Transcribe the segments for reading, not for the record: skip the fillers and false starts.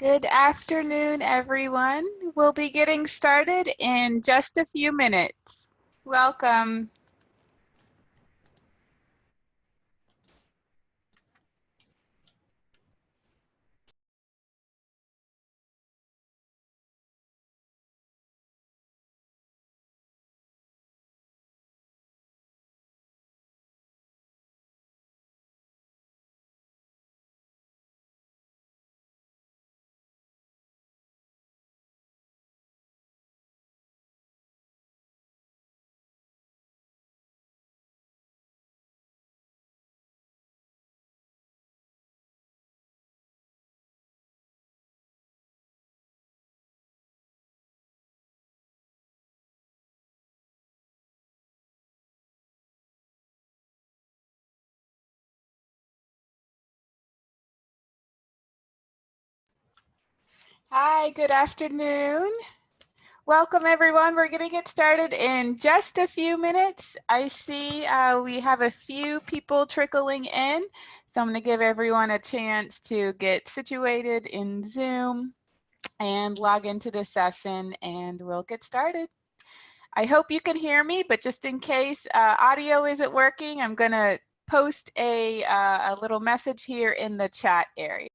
Good afternoon, everyone. We'll be getting started in just a few minutes. Welcome. Hi, good afternoon. Welcome, everyone. We're going to get started in just a few minutes. I see we have a few people trickling in, so I'm going to give everyone a chance to get situated in Zoom and log into the session, and we'll get started. I hope you can hear me, but just in case audio isn't working, I'm going to post a little message here in the chat area.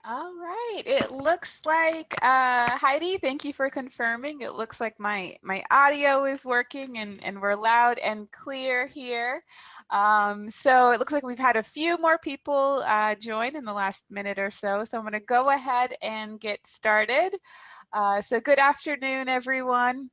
All right, it looks like, Heidi, thank you for confirming. It looks like my audio is working and we're loud and clear here. So it looks like we've had a few more people join in the last minute or so. So I'm gonna go ahead and get started. So good afternoon, everyone.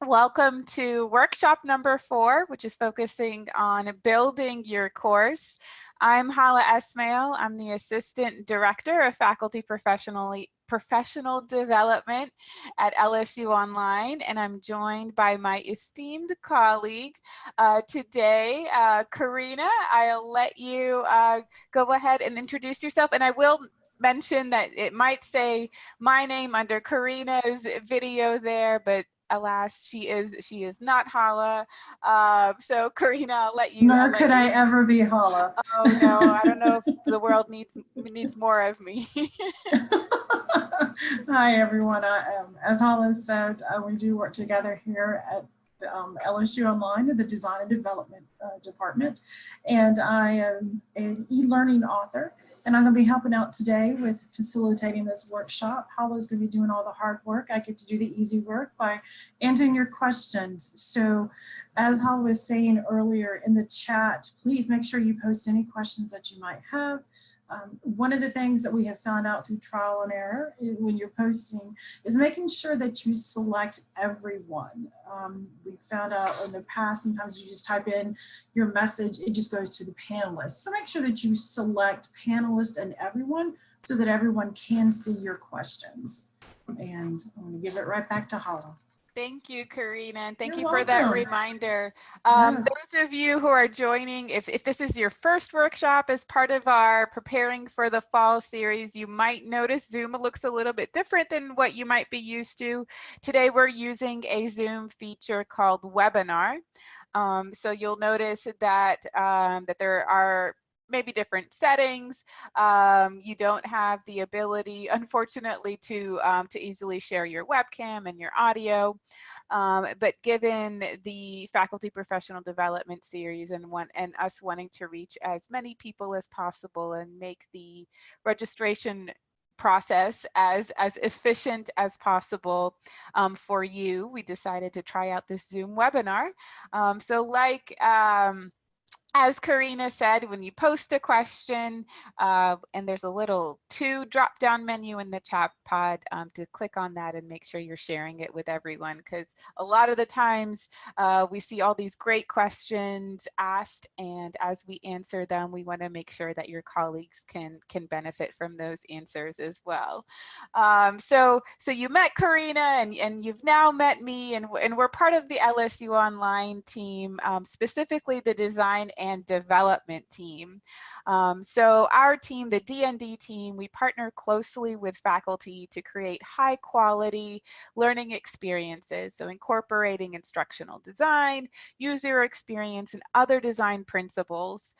Welcome to workshop number 4, which is focusing on building your course. I'm Hala Esmail. I'm the Assistant Director of Faculty Professional Development at LSU Online, and I'm joined by my esteemed colleague today, Karina. I'll let you go ahead and introduce yourself, and I will mention that it might say my name under Karina's video there, but alas, she is not Hala. So Karina, I'll let you. Nor could I ever be Hala. Oh no, I don't know if the world needs more of me. Hi everyone. As Hala said, we do work together here at the, LSU Online in the Design and Development Department, and I am an e-learning author. And I'm going to be helping out today with facilitating this workshop. Hala is going to be doing all the hard work. I get to do the easy work by answering your questions. So as Hala was saying earlier in the chat, please make sure you post any questions that you might have. One of the things that we have found out through trial and error when you're posting is making sure that you select everyone. We found out in the past, sometimes you just type in your message, it just goes to the panelists. So make sure that you select panelists and everyone so that everyone can see your questions. And I'm going to give it right back to Hala. Thank you, Karina, and thank You're you for that welcome. reminder. Yes. Those of you who are joining, if this is your first workshop as part of our Preparing for the Fall series, you might notice Zoom looks a little bit different than what you might be used to. Today, we're using a Zoom feature called Webinar. So you'll notice that, that there are maybe different settings. You don't have the ability, unfortunately, to easily share your webcam and your audio. But given the Faculty Professional Development Series and us wanting to reach as many people as possible and make the registration process as efficient as possible for you, we decided to try out this Zoom webinar. So like as Karina said, when you post a question, and there's a little drop-down menu in the chat pod, to click on that and make sure you're sharing it with everyone, because a lot of the times we see all these great questions asked, and as we answer them, we want to make sure that your colleagues can benefit from those answers as well. So you met Karina, and you've now met me, and we're part of the LSU Online team, specifically the design and development team. So our team, the D&D team, we partner closely with faculty to create high quality learning experiences. So incorporating instructional design, user experience, and other design principles.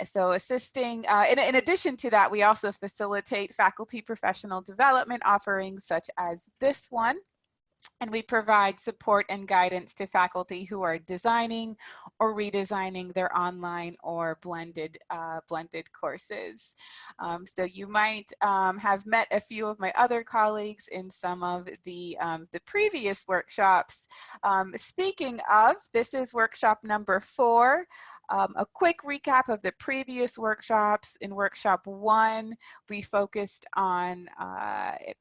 So assisting, in addition to that, we also facilitate faculty professional development offerings such as this one. And we provide support and guidance to faculty who are designing or redesigning their online or blended courses. So you might have met a few of my other colleagues in some of the previous workshops. Speaking of, this is workshop number 4. A quick recap of the previous workshops. In workshop 1, we focused on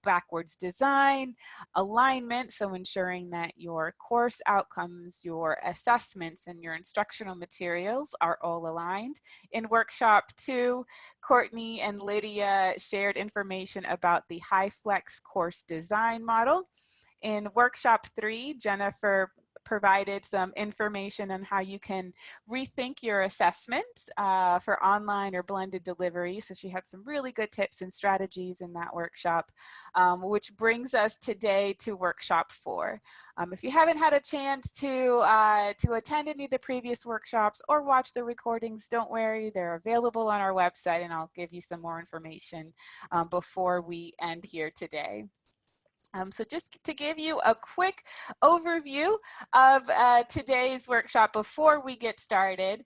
backwards design, alignment, so ensuring that your course outcomes, your assessments, and your instructional materials are all aligned. In workshop 2, Courtney and Lydia shared information about the HighFlex course design model. In workshop 3, Jennifer provided some information on how you can rethink your assessments for online or blended delivery. So she had some really good tips and strategies in that workshop, which brings us today to workshop 4. If you haven't had a chance to attend any of the previous workshops or watch the recordings, don't worry, they're available on our website, and I'll give you some more information before we end here today. So just to give you a quick overview of today's workshop before we get started.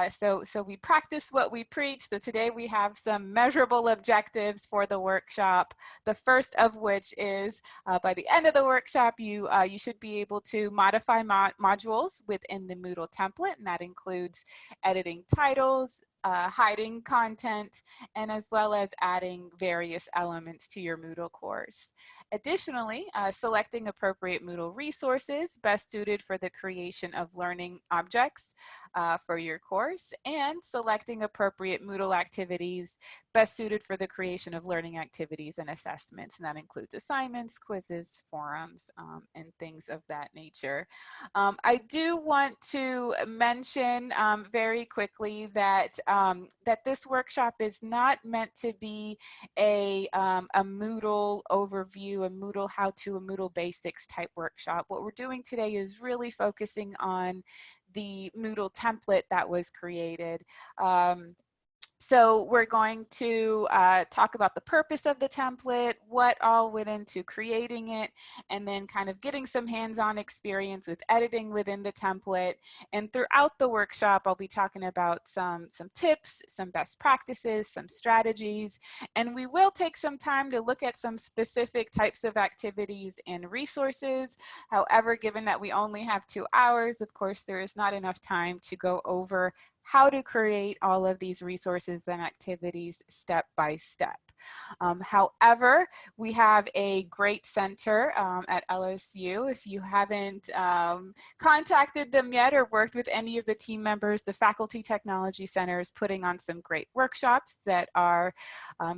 So we practice what we preach. So today we have some measurable objectives for the workshop. The first of which is by the end of the workshop, you should be able to modify modules within the Moodle template, and that includes editing titles, hiding content, and as well as adding various elements to your Moodle course. Additionally, selecting appropriate Moodle resources best suited for the creation of learning objects for your course, and selecting appropriate Moodle activities best suited for the creation of learning activities and assessments. And that includes assignments, quizzes, forums, and things of that nature. I do want to mention very quickly that that this workshop is not meant to be a Moodle overview, a Moodle how-to, a Moodle basics type workshop. What we're doing today is really focusing on the Moodle template that was created. So we're going to talk about the purpose of the template, what all went into creating it, and then kind of getting some hands-on experience with editing within the template. And throughout the workshop, I'll be talking about some tips, some best practices, some strategies, and we will take some time to look at some specific types of activities and resources. However, given that we only have 2 hours, of course, there is not enough time to go over how to create all of these resources and activities step by step. However, we have a great center at LSU. If you haven't contacted them yet or worked with any of the team members, the Faculty Technology Center is putting on some great workshops that are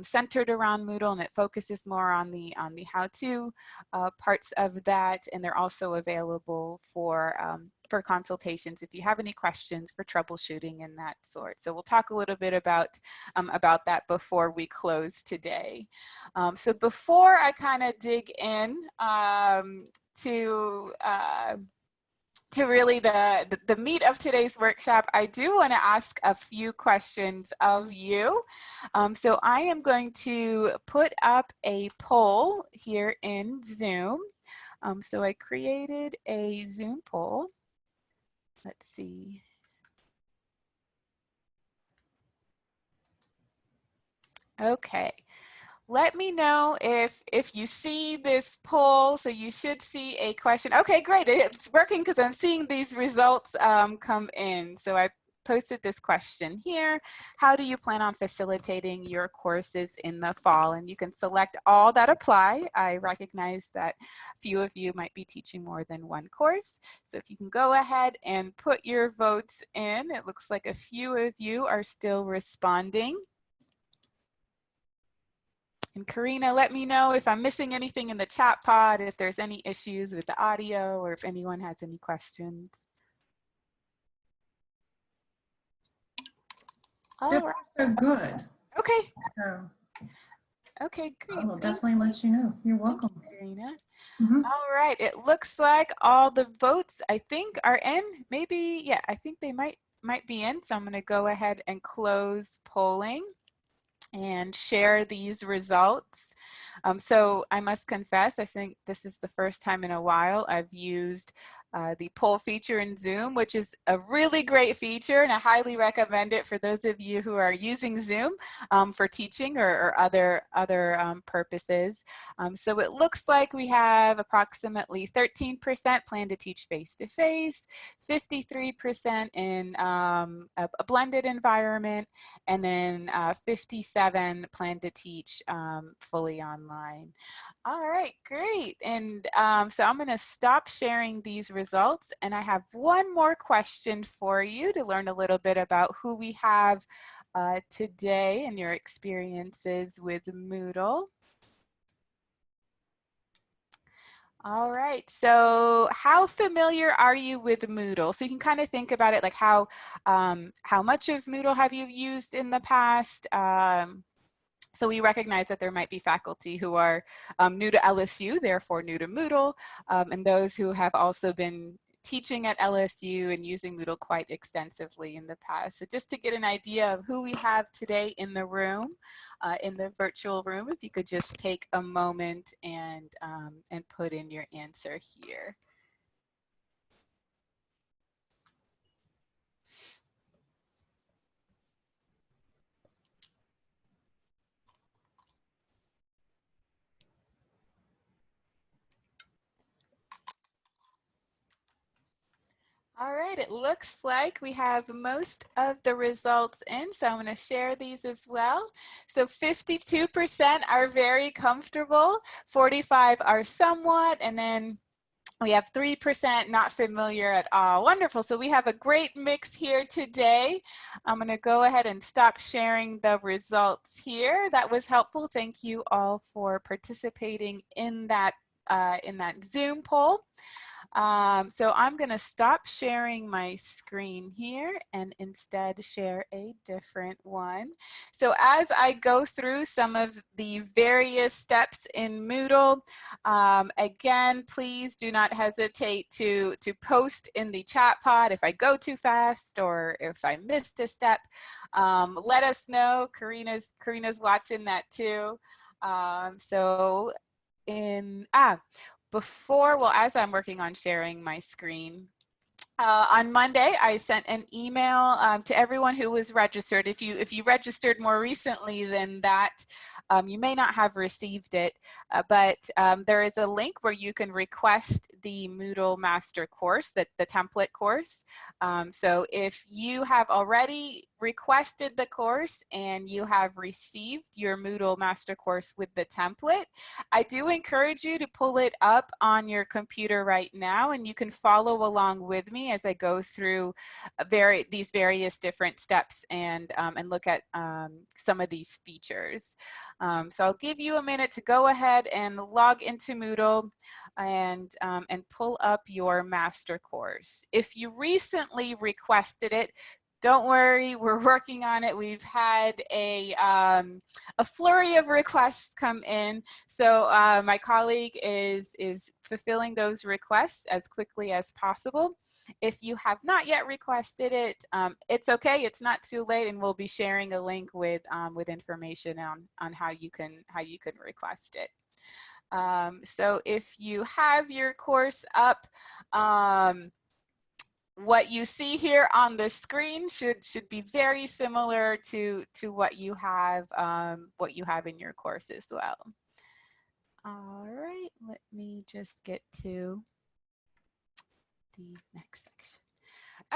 centered around Moodle, and it focuses more on the how-to parts of that, and they're also available for consultations if you have any questions for troubleshooting and that sort. So we'll talk a little bit about that before we close today. So before I kind of dig in to really the meat of today's workshop, I do want to ask a few questions of you. So I am going to put up a poll here in Zoom. So I created a Zoom poll. Let's see. Okay. Let me know if you see this poll. So you should see a question. Okay, great. It's working because I'm seeing these results come in. So I posted this question here. How do you plan on facilitating your courses in the fall? And you can select all that apply. I recognize that a few of you might be teaching more than one course. So if you can go ahead and put your votes in, it looks like a few of you are still responding. And Karina, let me know if I'm missing anything in the chat pod, if there's any issues with the audio, or if anyone has any questions. So far, so good. Okay. So, okay, great. I will definitely let you know. You're welcome. Thank you, Karina. Mm-hmm. All right. It looks like all the votes, I think, are in. Maybe, yeah, I think they might be in. So I'm going to go ahead and close polling and share these results. So I must confess, I think this is the first time in a while I've used the poll feature in Zoom, which is a really great feature, and I highly recommend it for those of you who are using Zoom for teaching or other purposes. So it looks like we have approximately 13% plan to teach face-to-face, 53% in a blended environment, and then 57 plan to teach fully online. All right, great. And so I'm going to stop sharing these results, and I have one more question for you to learn a little bit about who we have today and your experiences with Moodle. All right, so how familiar are you with Moodle? So you can kind of think about it like how much of Moodle have you used in the past? So we recognize that there might be faculty who are new to LSU, therefore new to Moodle, and those who have also been teaching at LSU and using Moodle quite extensively in the past. So just to get an idea of who we have today in the room, in the virtual room, if you could just take a moment and put in your answer here. All right, it looks like we have most of the results in, so I'm going to share these as well. So 52% are very comfortable, 45 are somewhat, and then we have 3% not familiar at all. Wonderful, so we have a great mix here today. I'm going to go ahead and stop sharing the results here. That was helpful. Thank you all for participating in that Zoom poll. So I'm going to stop sharing my screen here and instead share a different one. So as I go through some of the various steps in Moodle, again, please do not hesitate to post in the chat pod if I go too fast or if I missed a step. Let us know. Karina's watching that too. So as I'm working on sharing my screen, On Monday, I sent an email to everyone who was registered. If you registered more recently than that, you may not have received it, but there is a link where you can request the Moodle Master course, the template course. So if you have already requested the course and you have received your Moodle Master course with the template, I do encourage you to pull it up on your computer right now, and you can follow along with me as I go through these various different steps and look at some of these features. So I'll give you a minute to go ahead and log into Moodle and pull up your master course. If you recently requested it, don't worry, we're working on it. We've had a flurry of requests come in. So my colleague is fulfilling those requests as quickly as possible. If you have not yet requested it, it's okay. It's not too late, and we'll be sharing a link with information on how you can request it. So if you have your course up, what you see here on the screen should be very similar to what you have in your course as well. All right, let me just get to the next section.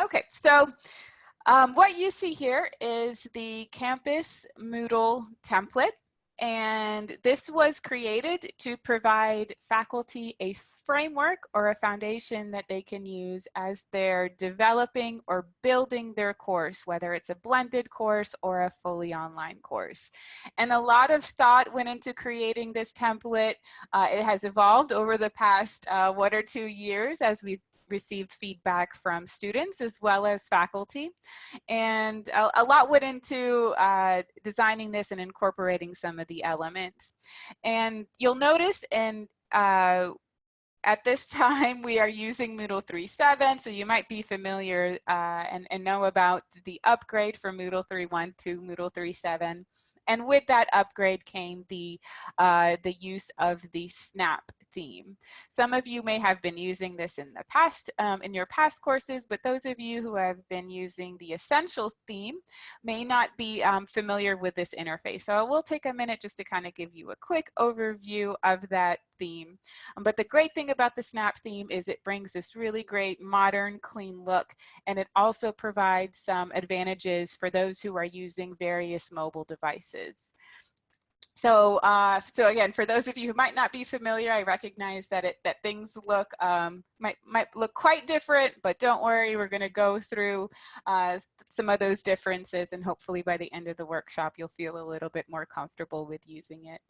Okay, so what you see here is the Campus Moodle template. And this was created to provide faculty a framework or a foundation that they can use as they're developing or building their course, whether it's a blended course or a fully online course. And a lot of thought went into creating this template. It has evolved over the past 1 or 2 years as we've received feedback from students as well as faculty. And a lot went into designing this and incorporating some of the elements. And you'll notice at this time, we are using Moodle 3.7, so you might be familiar and know about the upgrade from Moodle 3.1 to Moodle 3.7. And with that upgrade came the use of the Snap theme. Some of you may have been using this in the past, in your past courses, but those of you who have been using the Essentials theme may not be familiar with this interface. So I will take a minute just to kind of give you a quick overview of that theme. But the great thing about the Snap theme is it brings this really great modern, clean look, and it also provides some advantages for those who are using various mobile devices. So, so again, for those of you who might not be familiar, I recognize that things look might look quite different, but don't worry, we're going to go through some of those differences, and hopefully by the end of the workshop, you'll feel a little bit more comfortable with using it.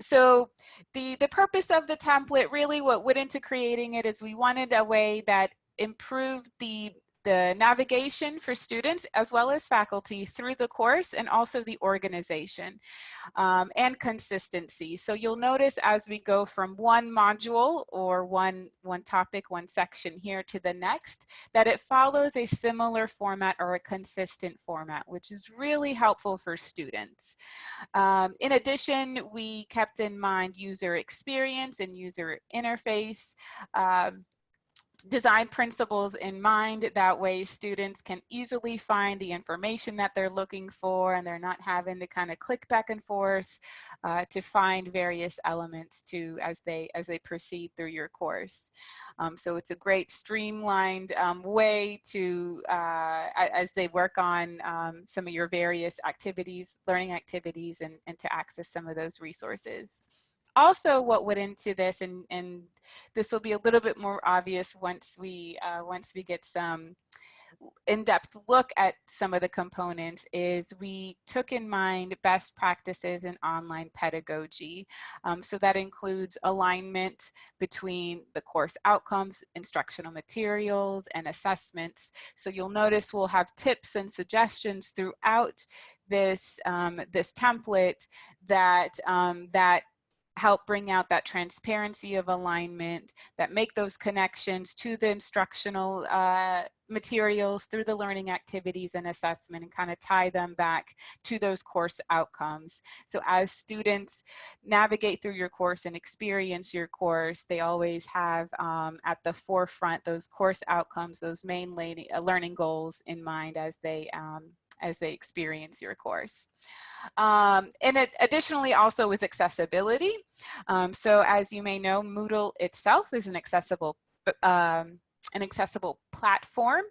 So, the purpose of the template, really, what went into creating it is we wanted a way that improved the navigation for students as well as faculty through the course, and also the organization and consistency. So you'll notice as we go from one module or one topic, one section here to the next, that it follows a similar format or a consistent format, which is really helpful for students. In addition, we kept in mind user experience and user interface. Design principles in mind. That way students can easily find the information that they're looking for, and they're not having to kind of click back and forth to find various elements as they proceed through your course. So it's a great streamlined way to, as they work on some of your various activities, learning activities, and to access some of those resources. Also, what went into this, and this will be a little bit more obvious once we get some in-depth look at some of the components, is we took in mind best practices in online pedagogy. So that includes alignment between the course outcomes, instructional materials, and assessments. So you'll notice we'll have tips and suggestions throughout this this template that help bring out that transparency of alignment, that make those connections to the instructional materials through the learning activities and assessment, and kind of tie them back to those course outcomes. So as students navigate through your course and experience your course, they always have at the forefront those course outcomes, those main learning goals in mind as they experience your course. And it additionally also is accessibility. So as you may know, Moodle itself is an accessible platform.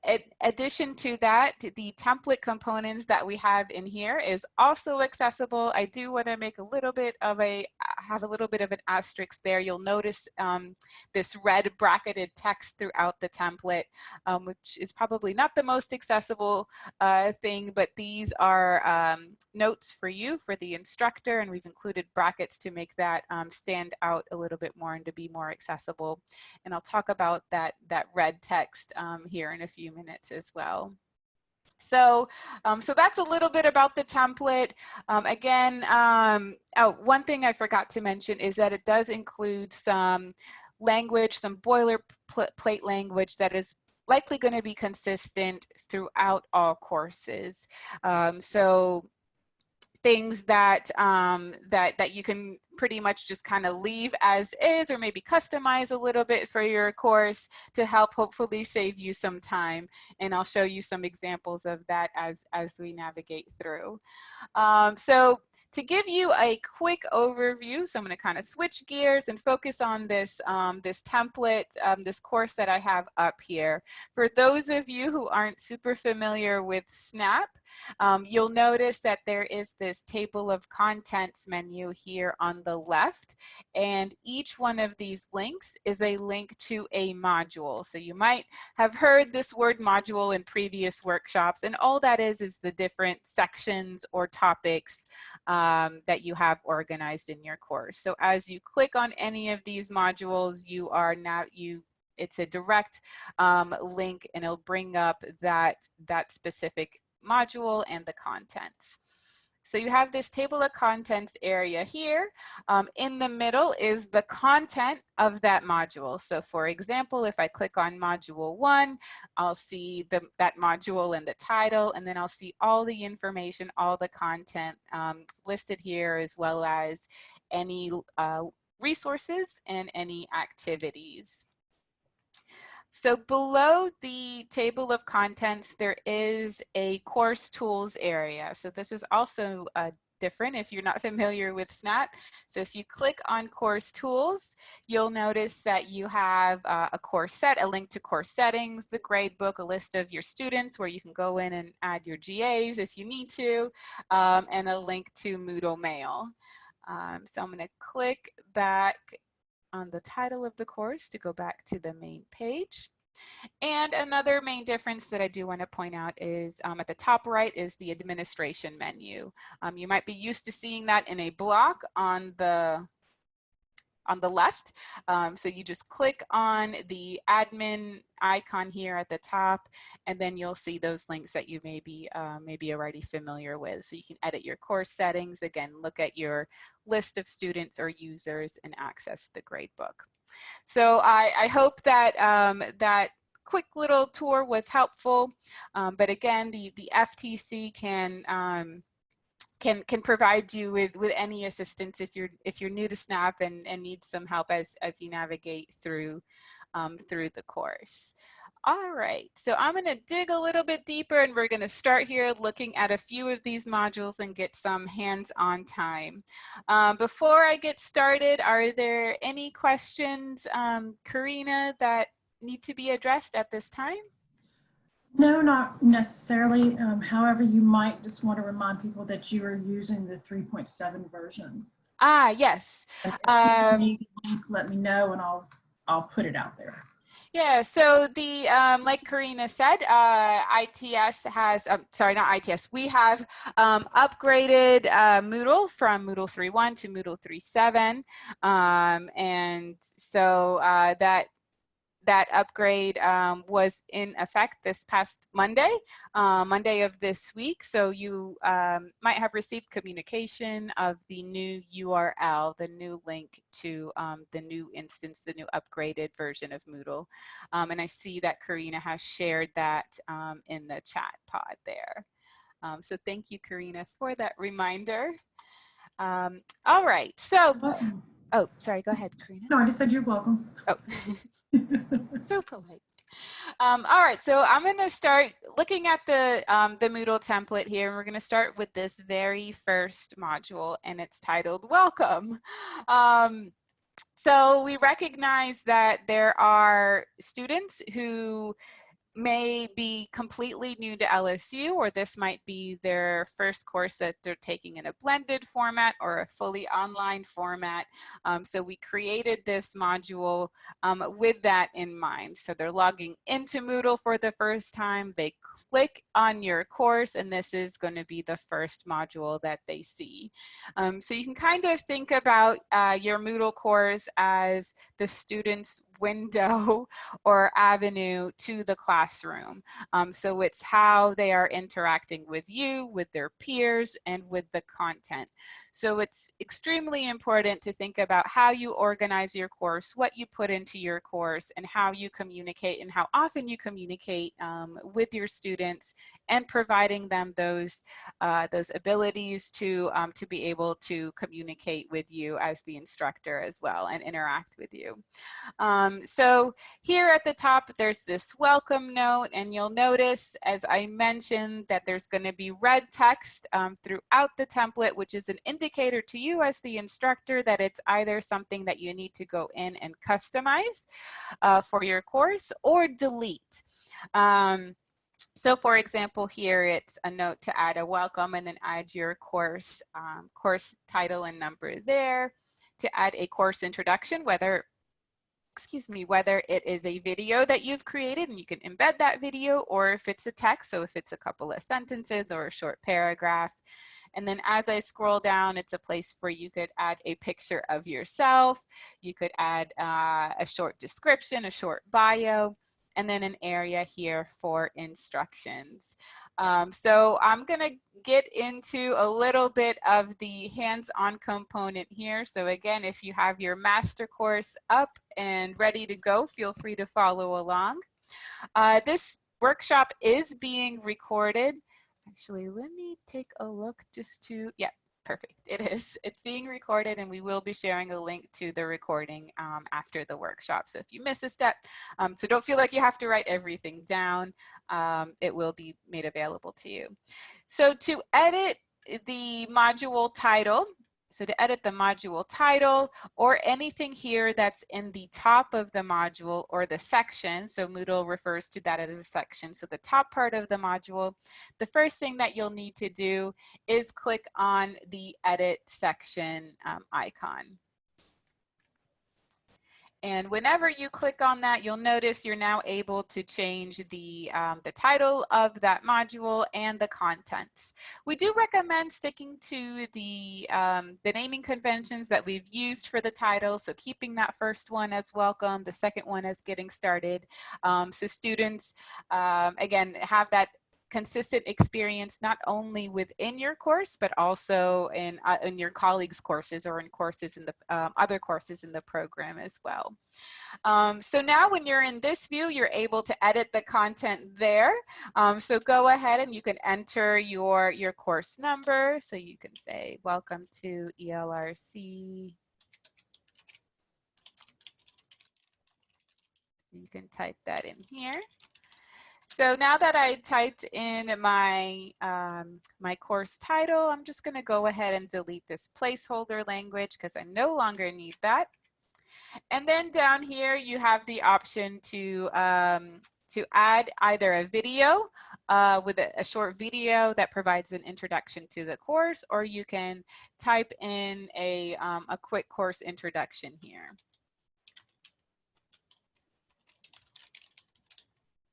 In addition to that, the template components that we have in here is also accessible. I do want to make a little bit of an asterisk there. You'll notice this red bracketed text throughout the template, which is probably not the most accessible thing, but these are notes for you, for the instructor, and we've included brackets to make that stand out a little bit more and to be more accessible. And I'll talk about that red text here in a few minutes as well. So, so that's a little bit about the template. Again, one thing I forgot to mention is that it does include some language, some boilerplate language that is likely going to be consistent throughout all courses. So things that that you can pretty much just kind of leave as is, or maybe customize a little bit for your course to help hopefully save you some time. And I'll show you some examples of that as we navigate through. So to give you a quick overview, so I'm going to kind of switch gears and focus on this, this template, this course that I have up here. For those of you who aren't super familiar with Snap, you'll notice that there is this table of contents menu here on the left, and each one of these links is a link to a module. So you might have heard this word module in previous workshops, and all that is the different sections or topics that you have organized in your course. So as you click on any of these modules, it's a direct link, and it'll bring up that specific module and the contents. So you have this table of contents area here. In the middle is the content of that module. So for example, if I click on module 1, I'll see that module and the title, and then I'll see all the information, all the content listed here, as well as any resources and any activities. So below the table of contents, there is a course tools area. So this is also different if you're not familiar with Snap. So if you click on course tools, you'll notice that you have a course set, a link to course settings, the grade book, a list of your students where you can go in and add your GAs if you need to, and a link to Moodle Mail. So I'm going to click back on the title of the course to go back to the main page. And another main difference that I do want to point out is at the top right is the administration menu. You might be used to seeing that in a block on the left. So you just click on the admin icon here at the top, and then you'll see those links that you may be already familiar with. So you can edit your course settings, again, look at your list of students or users, and access the gradebook. So I hope that that quick little tour was helpful. But again, the FTC can provide you with any assistance if you're new to Snap and need some help as you navigate through the course. All right, so I'm going to dig a little bit deeper, and we're going to start here looking at a few of these modules and get some hands-on time. Before I get started, are there any questions, Karina, that need to be addressed at this time? No, not necessarily. However, you might just want to remind people that you are using the 3.7 version. Ah, yes. And if you need a link, let me know, and I'll put it out there. Yeah, so the like Karina said, ITS has, sorry, not ITS, we have upgraded Moodle from Moodle 3.1 to Moodle 3.7, and so that that upgrade was in effect this past Monday, Monday of this week. So you might have received communication of the new URL, the new link to the new instance, the new upgraded version of Moodle. And I see that Karina has shared that in the chat pod there. So thank you, Karina, for that reminder. All right, so, oh, sorry, go ahead, Karina. No, I just said you're welcome. Oh, so polite. All right, so I'm going to start looking at the Moodle template here, and we're going to start with this very first module, and it's titled Welcome. So we recognize that there are students who may be completely new to LSU, or this might be their first course that they're taking in a blended format or a fully online format. So we created this module with that in mind. So they're logging into Moodle for the first time, they click on your course, and this is going to be the first module that they see. So you can kind of think about your Moodle course as the student's window or avenue to the classroom. So it's how they are interacting with you, with their peers, and with the content. So it's extremely important to think about how you organize your course, what you put into your course, and how you communicate and how often you communicate with your students, and providing them those abilities to be able to communicate with you as the instructor as well and interact with you. So here at the top, there's this welcome note, and you'll notice, as I mentioned, that there's going to be red text throughout the template, which is an indicator to you as the instructor that it's either something that you need to go in and customize for your course or delete. So for example, here it's a note to add a welcome and then add your course, course title and number there, to add a course introduction, whether it is a video that you've created and you can embed that video, or if it's a text, so if it's a couple of sentences or a short paragraph. And then as I scroll down, it's a place where you could add a picture of yourself. You could add a short description, a short bio, and then an area here for instructions. So I'm gonna get into a little bit of the hands-on component here. So again, if you have your master course up and ready to go, feel free to follow along. This workshop is being recorded. Actually, let me take a look just to, yeah, perfect. It is. It's being recorded, and we will be sharing a link to the recording after the workshop. So if you miss a step, so don't feel like you have to write everything down. It will be made available to you. So to edit the module title, or anything here that's in the top of the module or the section, so Moodle refers to that as a section, so the top part of the module, the first thing that you'll need to do is click on the edit section icon. And whenever you click on that, you'll notice you're now able to change the title of that module and the contents. We do recommend sticking to the naming conventions that we've used for the title. So keeping that first one as welcome, the second one as getting started. So students, again, have that consistent experience not only within your course, but also in your colleagues' courses or in courses in the other courses in the program as well. So now when you're in this view, you're able to edit the content there. So go ahead and you can enter your course number. So you can say, welcome to ELRC. So you can type that in here. So now that I typed in my, my course title, I'm just going to go ahead and delete this placeholder language because I no longer need that. And then down here, you have the option to add either a video with a short video that provides an introduction to the course, or you can type in a quick course introduction here.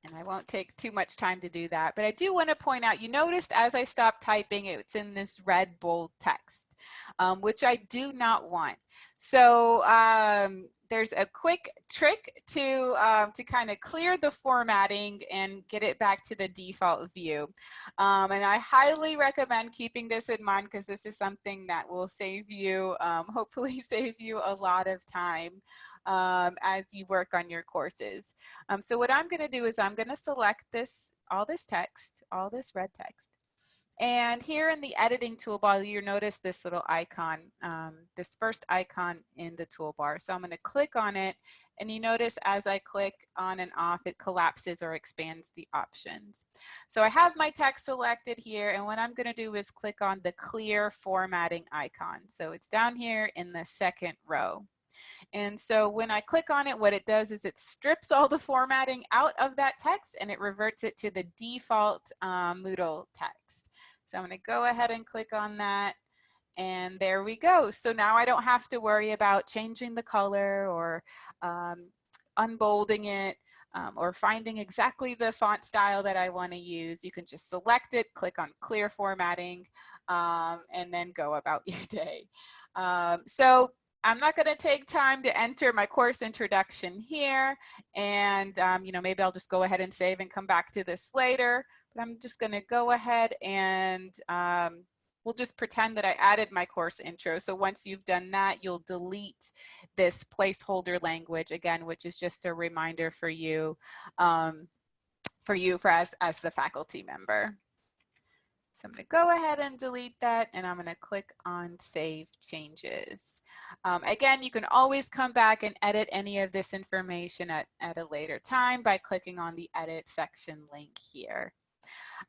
And I won't take too much time to do that, but I do want to point out, you noticed as I stopped typing, it's in this red bold text, which I do not want. So there's a quick trick to kind of clear the formatting and get it back to the default view. And I highly recommend keeping this in mind because this is something that will save you, hopefully save you a lot of time as you work on your courses. So what I'm going to do is I'm going to select all this text, all this red text. And here in the editing toolbar, you notice this little icon, this first icon in the toolbar. So I'm going to click on it, and you notice as I click on and off, it collapses or expands the options. So I have my text selected here, and what I'm going to do is click on the clear formatting icon. So it's down here in the second row. And so when I click on it, what it does is it strips all the formatting out of that text and it reverts it to the default Moodle text. So I'm going to go ahead and click on that. And there we go. So now I don't have to worry about changing the color or unbolding it or finding exactly the font style that I want to use. You can just select it, click on clear formatting, and then go about your day. So I'm not going to take time to enter my course introduction here. And, maybe I'll just go ahead and save and come back to this later. But I'm just going to go ahead and we'll just pretend that I added my course intro. So once you've done that, you'll delete this placeholder language again, which is just a reminder for you, as the faculty member. So I'm going to go ahead and delete that, and I'm going to click on Save Changes. Again, you can always come back and edit any of this information at a later time by clicking on the Edit section link here.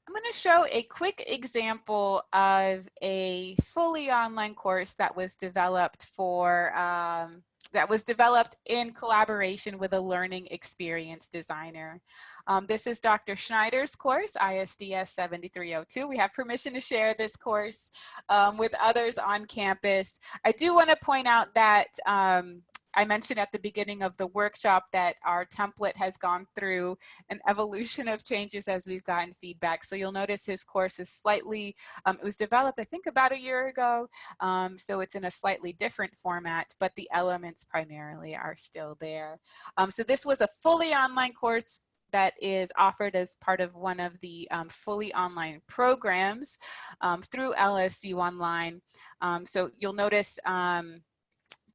I'm going to show a quick example of a fully online course that was developed in collaboration with a learning experience designer. This is Dr. Schneider's course, ISDS 7302. We have permission to share this course with others on campus. I do want to point out that I mentioned at the beginning of the workshop that our template has gone through an evolution of changes as we've gotten feedback. So you'll notice his course is slightly, it was developed I think about a year ago, so it's in a slightly different format, but the elements primarily are still there. So this was a fully online course that is offered as part of one of the fully online programs through LSU Online. So you'll notice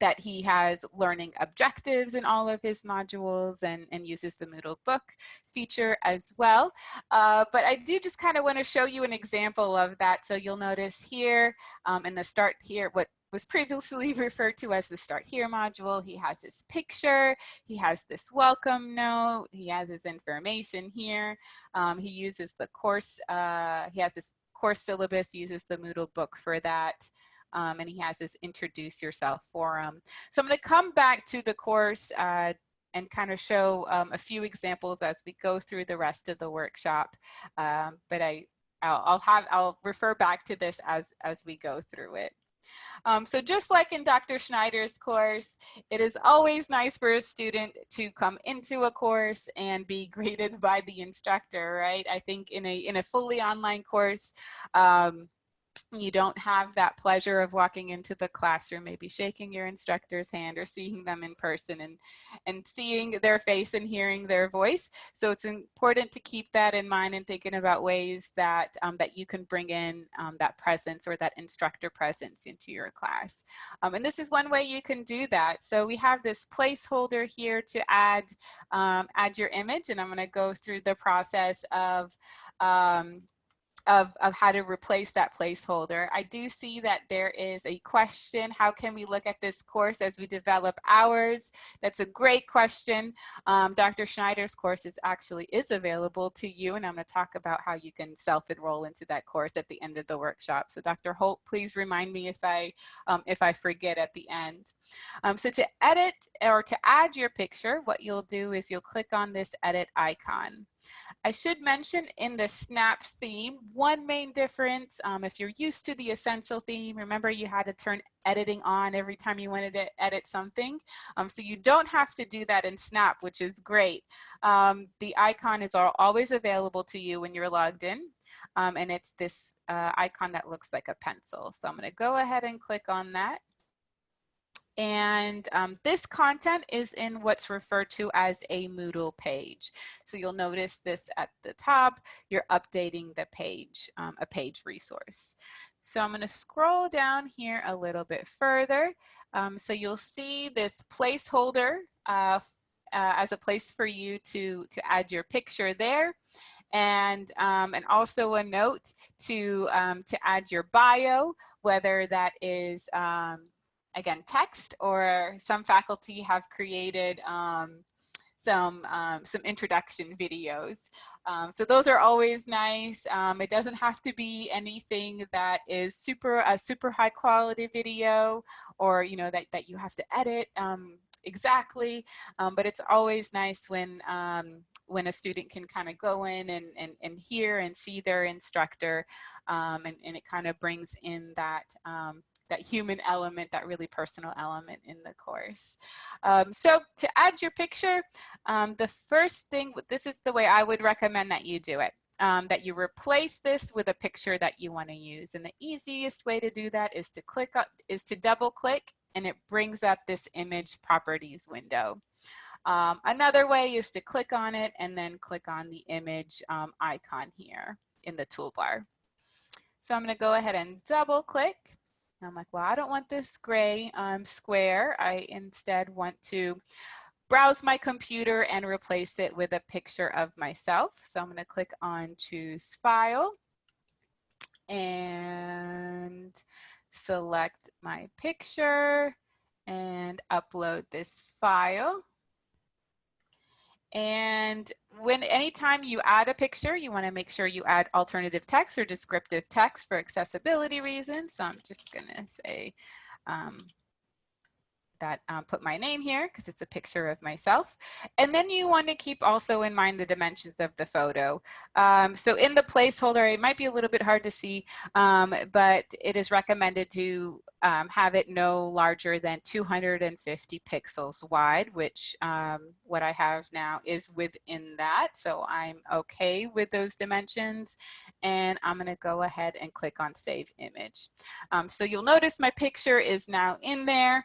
that he has learning objectives in all of his modules and uses the Moodle book feature as well. But I do just kind of want to show you an example of that. So you'll notice here in the Start Here, what was previously referred to as the Start Here module, he has his picture, he has this welcome note, he has his information here. He uses the course, he has this course syllabus, uses the Moodle book for that. And he has this Introduce Yourself forum. So I'm going to come back to the course and kind of show a few examples as we go through the rest of the workshop. But I'll refer back to this as we go through it. So just like in Dr. Schneider's course, it is always nice for a student to come into a course and be graded by the instructor, right? I think in a fully online course, you don't have that pleasure of walking into the classroom, maybe shaking your instructor's hand or seeing them in person and seeing their face and hearing their voice. So it's important to keep that in mind and thinking about ways that, that you can bring in that presence or that instructor presence into your class. And this is one way you can do that. So we have this placeholder here to add your image, and I'm going to go through the process of how to replace that placeholder. I do see that there is a question, how can we look at this course as we develop ours? That's a great question. Dr. Schneider's course is available to you, and I'm going to talk about how you can self-enroll into that course at the end of the workshop. So Dr. Holt, please remind me if I forget at the end. So to edit or to add your picture, what you'll do is you'll click on this edit icon. I should mention in the Snap theme, one main difference, if you're used to the Essential theme, remember you had to turn editing on every time you wanted to edit something. So you don't have to do that in Snap, which is great. The icon is always available to you when you're logged in. And it's this icon that looks like a pencil. So I'm going to go ahead and click on that. And this content is in what's referred to as a Moodle page. So you'll notice this at the top, you're updating the page, a page resource. So I'm going to scroll down here a little bit further. So you'll see this placeholder as a place for you to add your picture there. And also a note to add your bio, whether that is again, text, or some faculty have created some introduction videos. So those are always nice. It doesn't have to be anything that is a super high quality video, or that you have to edit exactly. But it's always nice when a student can kind of go in and hear and see their instructor, and it kind of brings in that human element, that really personal element in the course. So to add your picture, the first thing, this is the way I would recommend that you do it. That you replace this with a picture that you want to use. And the easiest way to do that is to double click, and it brings up this image properties window. Another way is to click on it and then click on the image icon here in the toolbar. So I'm going to go ahead and double click. I'm like, well, I don't want this gray square. I instead want to browse my computer and replace it with a picture of myself. So I'm going to click on choose file and select my picture and upload this file. And anytime you add a picture, you want to make sure you add alternative text or descriptive text for accessibility reasons. So I'm just going to say put my name here because it's a picture of myself. And then you want to keep also in mind the dimensions of the photo. So in the placeholder, it might be a little bit hard to see, but it is recommended to have it no larger than 250 pixels wide, which what I have now is within that. So I'm okay with those dimensions. And I'm going to go ahead and click on Save Image. So you'll notice my picture is now in there.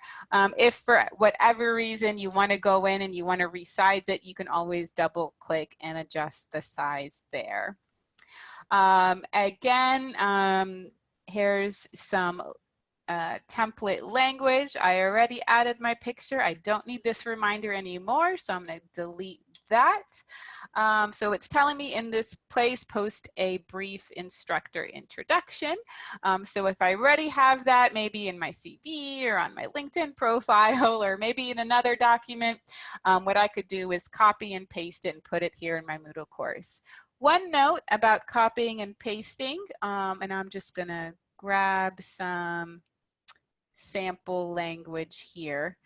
If for whatever reason you want to go in and you want to resize it, you can always double click and adjust the size there. Again, here's some template language. I already added my picture. I don't need this reminder anymore, so I'm going to delete that. So it's telling me in this place, post a brief instructor introduction. So if I already have that, maybe in my CV or on my LinkedIn profile, or maybe in another document, what I could do is copy and paste it and put it here in my Moodle course. One note about copying and pasting, and I'm just going to grab some sample language here.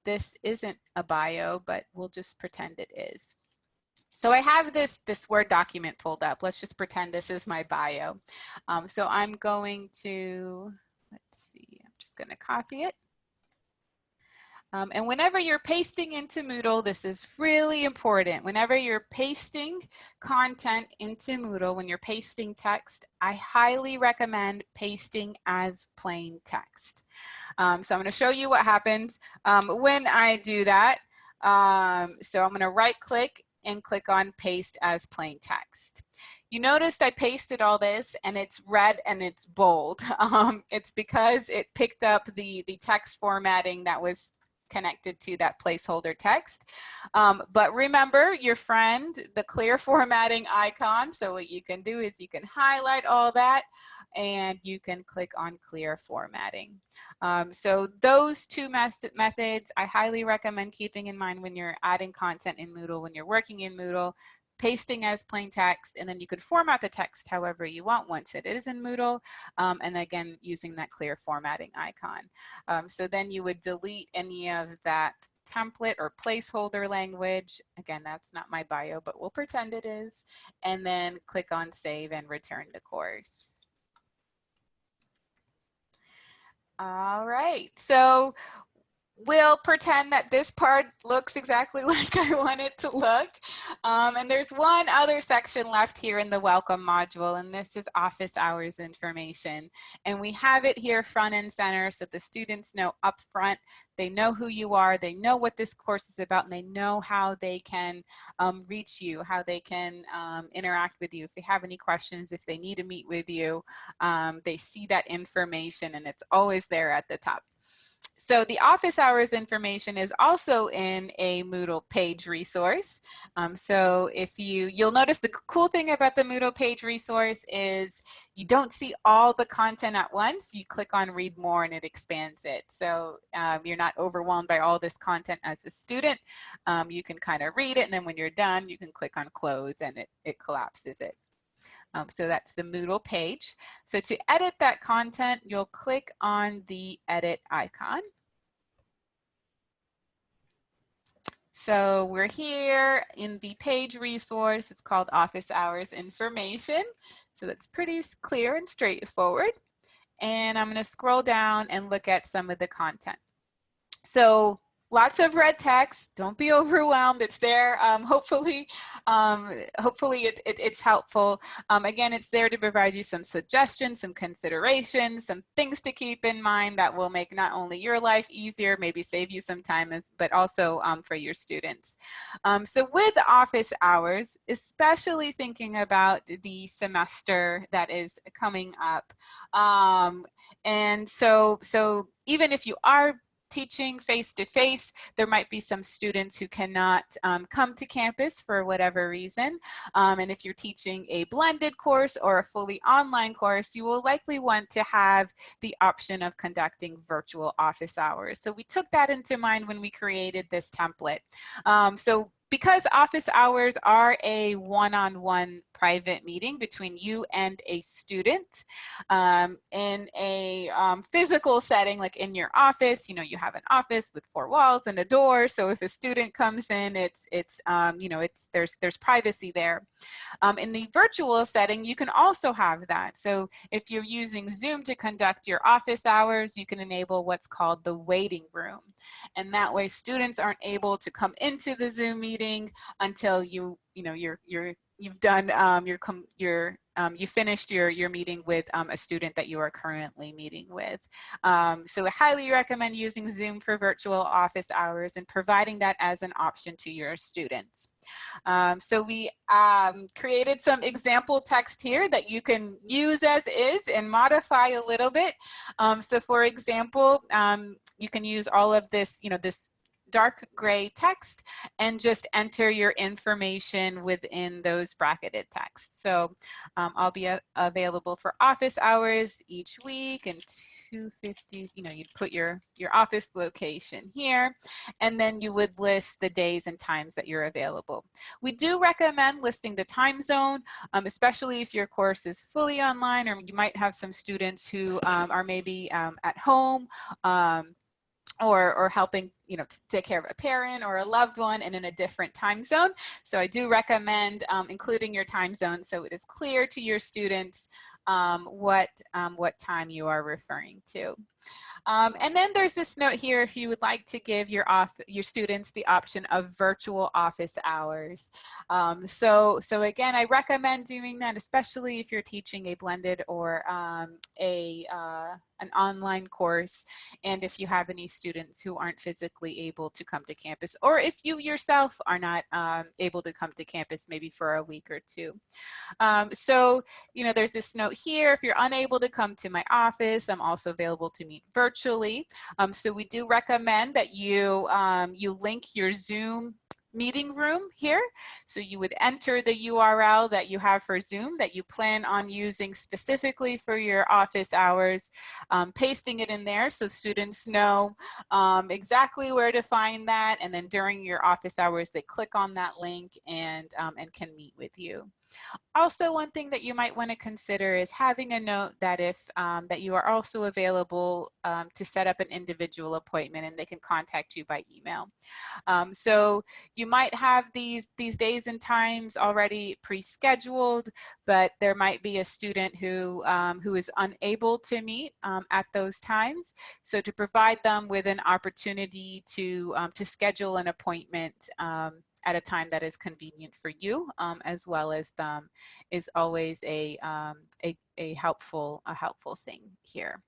This isn't a bio, but we'll just pretend it is. So I have this Word document pulled up. Let's just pretend this is my bio. So I'm going to, let's see, I'm just going to copy it. And whenever you're pasting into Moodle, this is really important. Whenever you're pasting content into Moodle, when you're pasting text, I highly recommend pasting as plain text. So I'm going to show you what happens when I do that. So I'm going to right click and click on paste as plain text. You noticed I pasted all this and it's red and it's bold. It's because it picked up the text formatting that was connected to that placeholder text. But remember your friend, the clear formatting icon. So what you can do is you can highlight all that and you can click on clear formatting. So those two methods I highly recommend keeping in mind when you're adding content in Moodle, when you're working in Moodle. Pasting as plain text, and then you could format the text however you want once it is in Moodle, and again using that clear formatting icon. So then you would delete any of that template or placeholder language. Again, that's not my bio, but we'll pretend it is, and then click on save and return to course. All right, so we'll pretend that this part looks exactly like I want it to look. And there's one other section left here in the welcome module, and this is office hours information. And we have it here front and center so the students know up front, they know who you are, they know what this course is about, and they know how they can reach you, how they can interact with you. If they have any questions, if they need to meet with you, they see that information and it's always there at the top. So the office hours information is also in a Moodle page resource. So if you'll notice the cool thing about the Moodle page resource is you don't see all the content at once. You click on read more and it expands it. So you're not overwhelmed by all this content as a student. You can kind of read it, and then when you're done, you can click on close and it collapses it. So that's the Moodle page. So to edit that content, you'll click on the edit icon. So we're here in the page resource. It's called Office Hours Information. So that's pretty clear and straightforward. And I'm going to scroll down and look at some of the content. So lots of red text. Don't be overwhelmed. It's there. Hopefully it's helpful. Again, it's there to provide you some suggestions, some considerations, some things to keep in mind that will make not only your life easier, maybe save you some time, but also for your students. So with office hours, especially thinking about the semester that is coming up. And so even if you are teaching face-to-face, there might be some students who cannot come to campus for whatever reason. And if you're teaching a blended course or a fully online course, you will likely want to have the option of conducting virtual office hours. So we took that into mind when we created this template. So because office hours are a one-on-one private meeting between you and a student in a physical setting, like in your office, you have an office with 4 walls and a door. So if a student comes in, there's privacy there. In the virtual setting, you can also have that. So if you're using Zoom to conduct your office hours, you can enable what's called the waiting room. And that way students aren't able to come into the Zoom meeting until you finished your meeting with a student that you are currently meeting with. So I highly recommend using Zoom for virtual office hours and providing that as an option to your students. So we created some example text here that you can use as is and modify a little bit. So for example, you can use all of this, this dark gray text and just enter your information within those bracketed text. So I'll be available for office hours each week, and 250, you'd put your office location here, and then you would list the days and times that you're available. We do recommend listing the time zone, especially if your course is fully online, or you might have some students who are maybe at home, or helping, to take care of a parent or a loved one and in a different time zone. So I do recommend including your time zone so it is clear to your students what time you are referring to. And then there's this note here if you would like to give your students the option of virtual office hours. So again, I recommend doing that, especially if you're teaching a blended or an online course, and if you have any students who aren't physically able to come to campus, or if you yourself are not able to come to campus maybe for a week or two. So there's this note here, if you're unable to come to my office, I'm also available to meet virtually. So we do recommend that you link your Zoom meeting room here. So you would enter the URL that you have for Zoom that you plan on using specifically for your office hours, pasting it in there so students know exactly where to find that, and then during your office hours they click on that link and can meet with you. Also, one thing that you might want to consider is having a note that that you are also available to set up an individual appointment, and they can contact you by email. So you might have these days and times already pre-scheduled, but there might be a student who is unable to meet at those times. So to provide them with an opportunity to schedule an appointment at a time that is convenient for you, as well as them, is always a helpful thing here.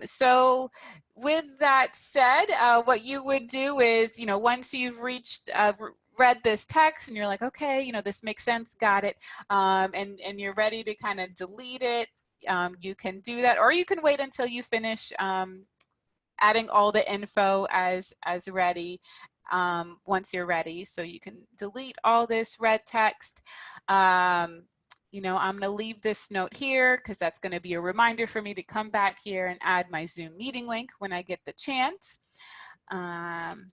So with that said, what you would do is, once you've read this text and you're like, okay, this makes sense, got it, and you're ready to kind of delete it, you can do that, or you can wait until you finish adding all the info as ready. Once you're ready, so you can delete all this red text. I'm going to leave this note here because that's going to be a reminder for me to come back here and add my Zoom meeting link when I get the chance. I'm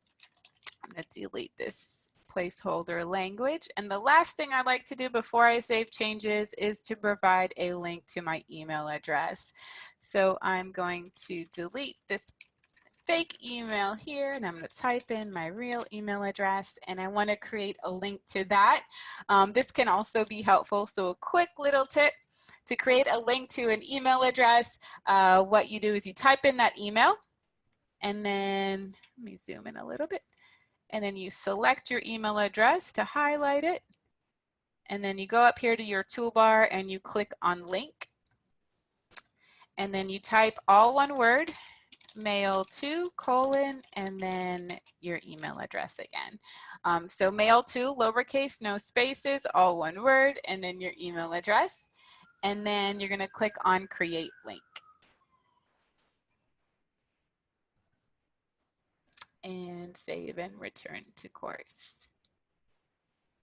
going to delete this placeholder language. And the last thing I like to do before I save changes is to provide a link to my email address. So I'm going to delete this fake email here, and I'm going to type in my real email address, and I want to create a link to that. This can also be helpful. So a quick little tip to create a link to an email address, what you do is you type in that email, and then let me zoom in a little bit, and then you select your email address to highlight it, and then you go up here to your toolbar and you click on link, and then you type all one word, mail to : and then your email address again. So mail to, lowercase, no spaces, all one word, and then your email address. And then you're going to click on create link. And save and return to course.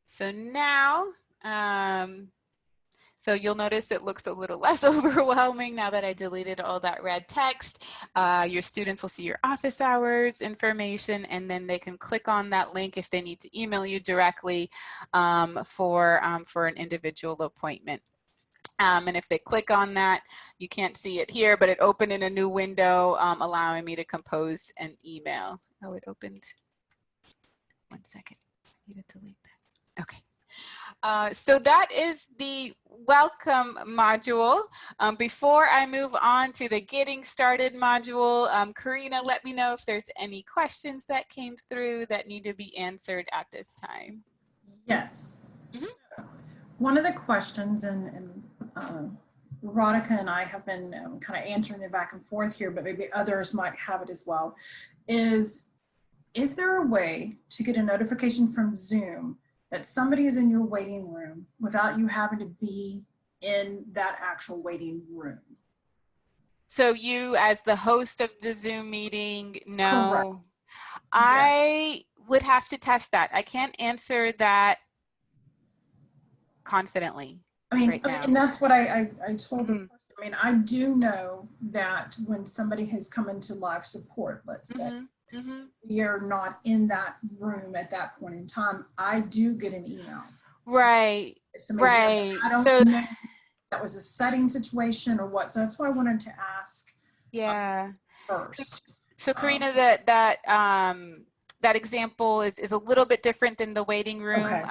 So now, so you'll notice it looks a little less overwhelming now that I deleted all that red text. Your students will see your office hours information, and then they can click on that link if they need to email you directly for an individual appointment. And if they click on that, you can't see it here, but it opened in a new window, allowing me to compose an email. Oh, it opened. 1 second. I need to delete that. Okay. So that is the welcome module. Before I move on to the getting started module, Karina, let me know if there's any questions that came through that need to be answered at this time. Yes. So one of the questions, and Radhika and I have been kind of answering it back and forth here, but maybe others might have it as well, is there a way to get a notification from Zoom that somebody is in your waiting room without you having to be in that actual waiting room? So you, as the host of the Zoom meeting, no. Correct. I would have to test that. I can't answer that confidently. I mean, right now. And that's what I told the person. I mean, I do know that when somebody has come into live support, let's say, we are not in that room at that point in time, I do get an email. Right. Right. I don't know if that was a setting situation or what. So that's why I wanted to ask. Yeah. First. So Karina, that example is a little bit different than the waiting room. Okay.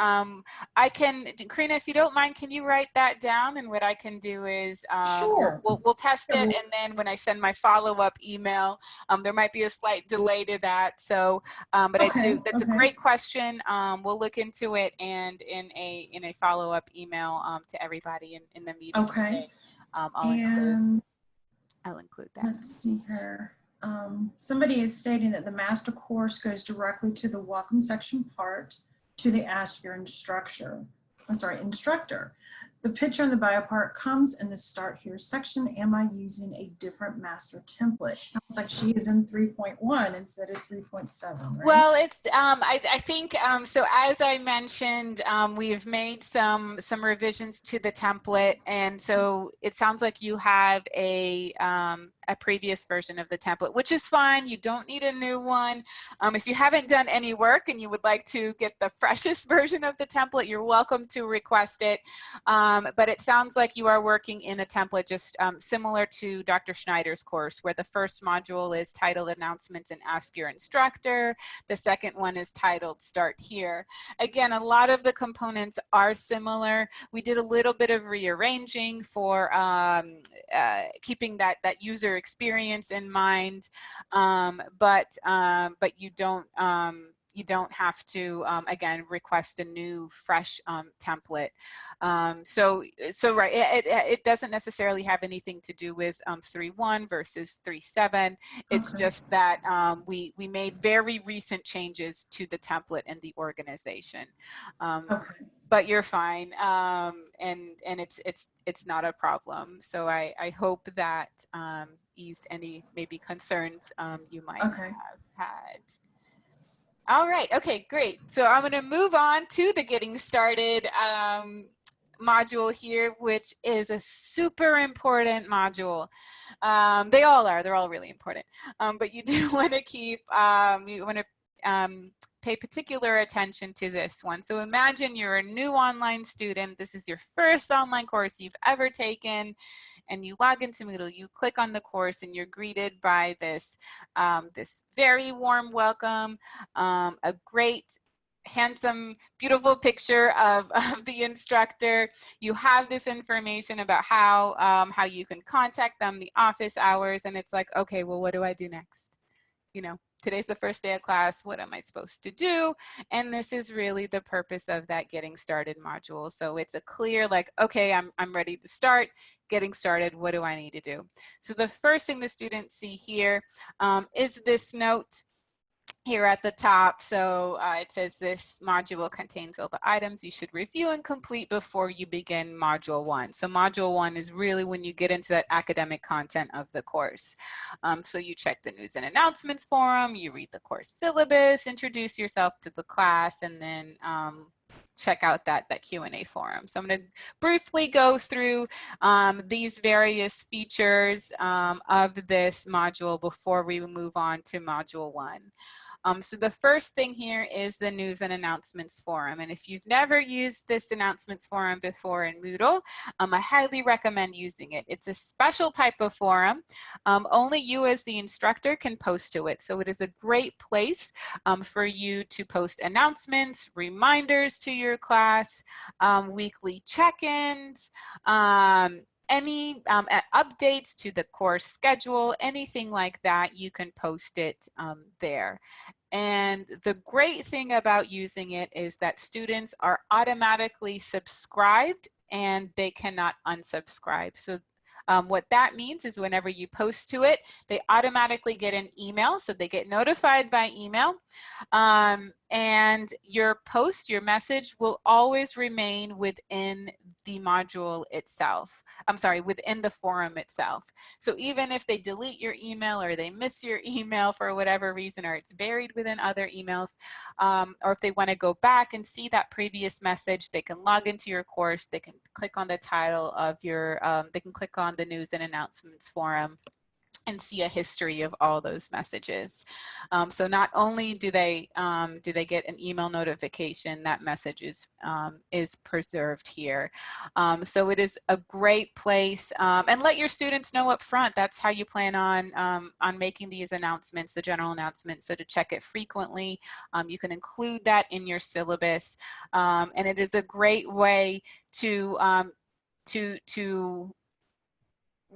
I can, Karina, if you don't mind, can you write that down? And what I can do is sure. we'll test it, and then when I send my follow-up email, there might be a slight delay to that. So, but okay. That's a great question. We'll look into it, and in a follow-up email to everybody in the meeting today, I'll include that. Let's see here. Somebody is stating that the master course goes directly to the welcome section part to the ask your instructor. The picture in the bio part comes in the start here section. Am I using a different master template? Sounds like she is in 3.1 instead of 3.7, right? Well, it's I think so. As I mentioned, we've made some revisions to the template, and so it sounds like you have a a previous version of the template, which is fine. You don't need a new one. If you haven't done any work and you would like to get the freshest version of the template, you're welcome to request it. But it sounds like you are working in a template just similar to Dr. Schneider's course, where the first module is titled Announcements and Ask Your Instructor. The second one is titled Start Here. Again, a lot of the components are similar. We did a little bit of rearranging for keeping that user experience in mind, but you don't have to, again, request a new, fresh template. So right, it doesn't necessarily have anything to do with 3.1 versus 3.7. It's Okay. just that we made very recent changes to the template and the organization. Okay. But you're fine, and it's not a problem. So I hope that eased any maybe concerns you might Okay. have had. All right, okay, great. So I'm going to move on to the getting started module here, which is a super important module. They all are, they're all really important. But you do want to keep, you want to pay particular attention to this one. So imagine you're a new online student. This is your first online course you've ever taken, and you log into Moodle, you click on the course, and you're greeted by this, this very warm welcome, a great, handsome, beautiful picture of the instructor. You have this information about how you can contact them, the office hours, and it's like, okay, well, what do I do next? You know, today's the first day of class. What am I supposed to do? And this is really the purpose of that getting started module. So it's a clear, like, okay, I'm ready to start. Getting started, what do I need to do? So the first thing the students see here is this note here at the top. So it says this module contains all the items you should review and complete before you begin module 1. So module 1 is really when you get into that academic content of the course. So you check the news and announcements forum, you read the course syllabus, introduce yourself to the class, and then check out that Q&A forum. So I'm going to briefly go through these various features of this module before we move on to module 1. So the first thing here is the news and announcements forum. And if you've never used this announcements forum before in Moodle, I highly recommend using it. It's a special type of forum. Only you as the instructor can post to it. So it is a great place for you to post announcements, reminders to your class, weekly check-ins, any updates to the course schedule, anything like that, you can post it there. And the great thing about using it is that students are automatically subscribed and they cannot unsubscribe. So what that means is whenever you post to it, they automatically get an email. So they get notified by email. And your post, your message will always remain within the module itself. I'm sorry, within the forum itself. So even if they delete your email or they miss your email for whatever reason, or it's buried within other emails, or if they want to go back and see that previous message, they can log into your course, they can click on the title of your, they can click on the news and announcements forum and see a history of all those messages. So not only do they get an email notification, that message is preserved here. So it is a great place, and let your students know up front. That's how you plan on making these announcements, the general announcements. So to check it frequently, you can include that in your syllabus, and it is a great way to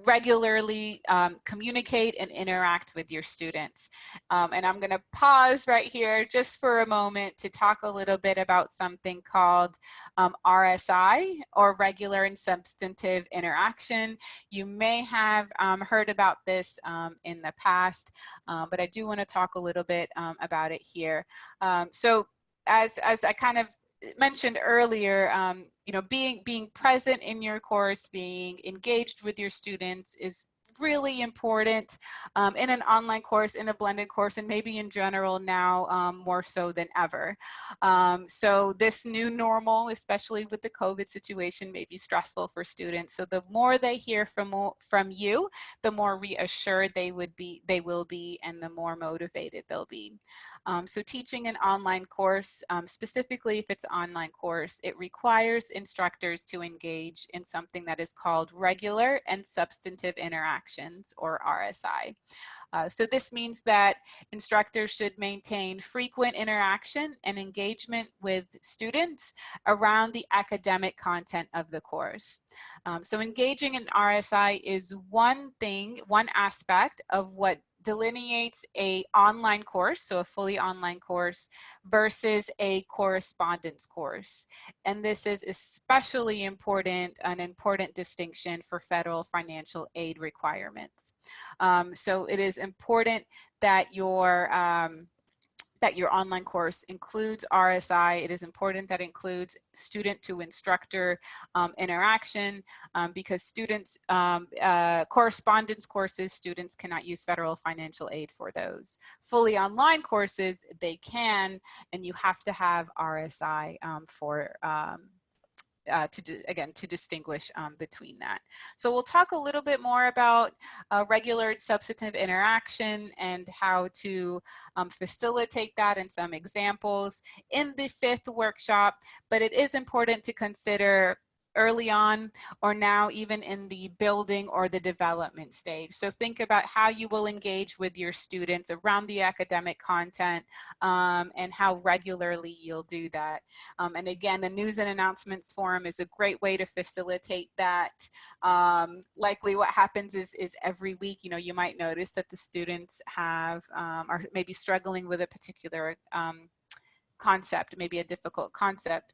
regularly communicate and interact with your students. And I'm going to pause right here just for a moment to talk a little bit about something called RSI, or regular and substantive interaction. You may have heard about this in the past, but I do want to talk a little bit about it here. So as I kind of mentioned earlier, you know, being present in your course, being engaged with your students is really important in an online course, in a blended course, and maybe in general now more so than ever. So this new normal, especially with the COVID situation, may be stressful for students. So the more they hear from you, the more reassured they will be, and the more motivated they'll be. So teaching an online course, specifically if it's an online course, it requires instructors to engage in something that is called regular and substantive interactions, or RSI. So this means that instructors should maintain frequent interaction and engagement with students around the academic content of the course. So engaging in RSI is one thing, one aspect of what delineates a online course, so a fully online course, versus a correspondence course. And this is especially important, an important distinction for federal financial aid requirements. So it is important that your online course includes RSI. It is important that it includes student to instructor interaction, because students, correspondence courses, students cannot use federal financial aid for those. Fully online courses, they can, and you have to have RSI for to distinguish between that. So we'll talk a little bit more about regular substantive interaction and how to facilitate that in some examples in the 5th workshop, but it is important to consider early on, or now even in the building or the development stage. So think about how you will engage with your students around the academic content, and how regularly you'll do that. And again, the news and announcements forum is a great way to facilitate that. Likely what happens is every week, you might notice that the students are maybe struggling with a particular concept, maybe a difficult concept.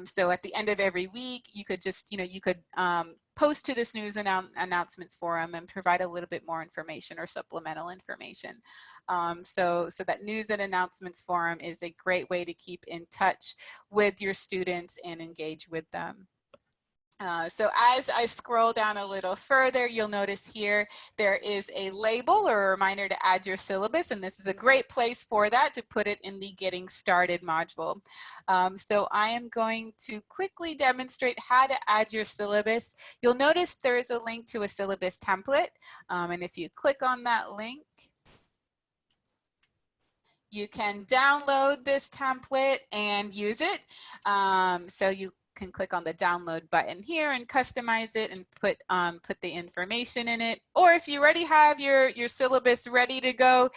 So at the end of every week, you could just, you could post to this news announcements forum and provide a little bit more information or supplemental information. So that news and announcements forum is a great way to keep in touch with your students and engage with them. So as I scroll down a little further, you'll notice here there is a label or a reminder to add your syllabus, and this is a great place for that, to put it in the Getting Started module. So I am going to quickly demonstrate how to add your syllabus. You'll notice there is a link to a syllabus template, and if you click on that link, you can download this template and use it. So you can click on the download button here and customize it and put the information in it. Or if you already have your syllabus ready to go,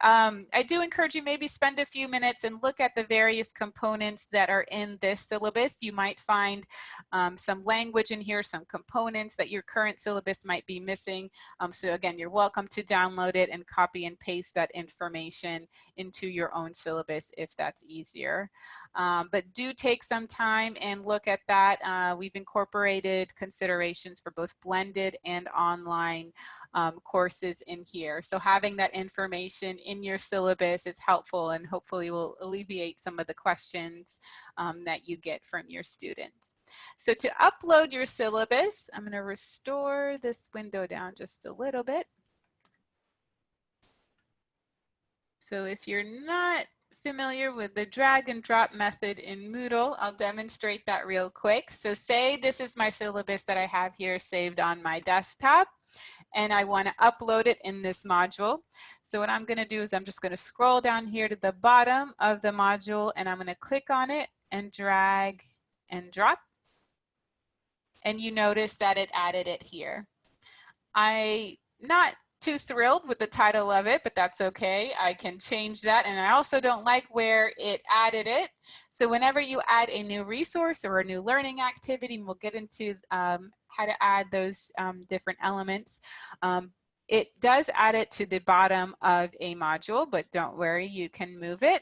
I do encourage you maybe spend a few minutes and look at the various components that are in this syllabus. You might find some language in here, some components that your current syllabus might be missing. So again, you're welcome to download it and copy and paste that information into your own syllabus if that's easier. But do take some time and look at that. We've incorporated considerations for both blended and online courses in here. So having that information in your syllabus is helpful and hopefully will alleviate some of the questions that you get from your students. So to upload your syllabus, I'm going to restore this window down just a little bit. So if you're not familiar with the drag and drop method in Moodle, I'll demonstrate that real quick. So say this is my syllabus that I have here saved on my desktop, and I want to upload it in this module. So what I'm going to do is I'm just going to scroll down here to the bottom of the module, and I'm going to click on it and drag and drop. And you notice that it added it here. I'm not too thrilled with the title of it, but that's okay. I can change that. And I also don't like where it added it. So whenever you add a new resource or a new learning activity, and we'll get into how to add those different elements, it does add it to the bottom of a module, but don't worry, you can move it.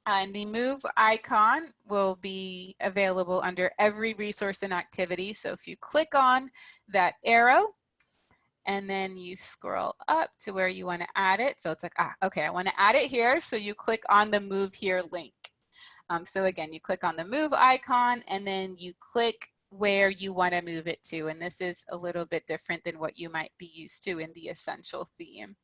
And the move icon will be available under every resource and activity. So if you click on that arrow, and then you scroll up to where you want to add it. So it's like, okay, I want to add it here. So you click on the move here link. So again, you click on the move icon and then you click where you want to move it to. And this is a little bit different than what you might be used to in the essential theme.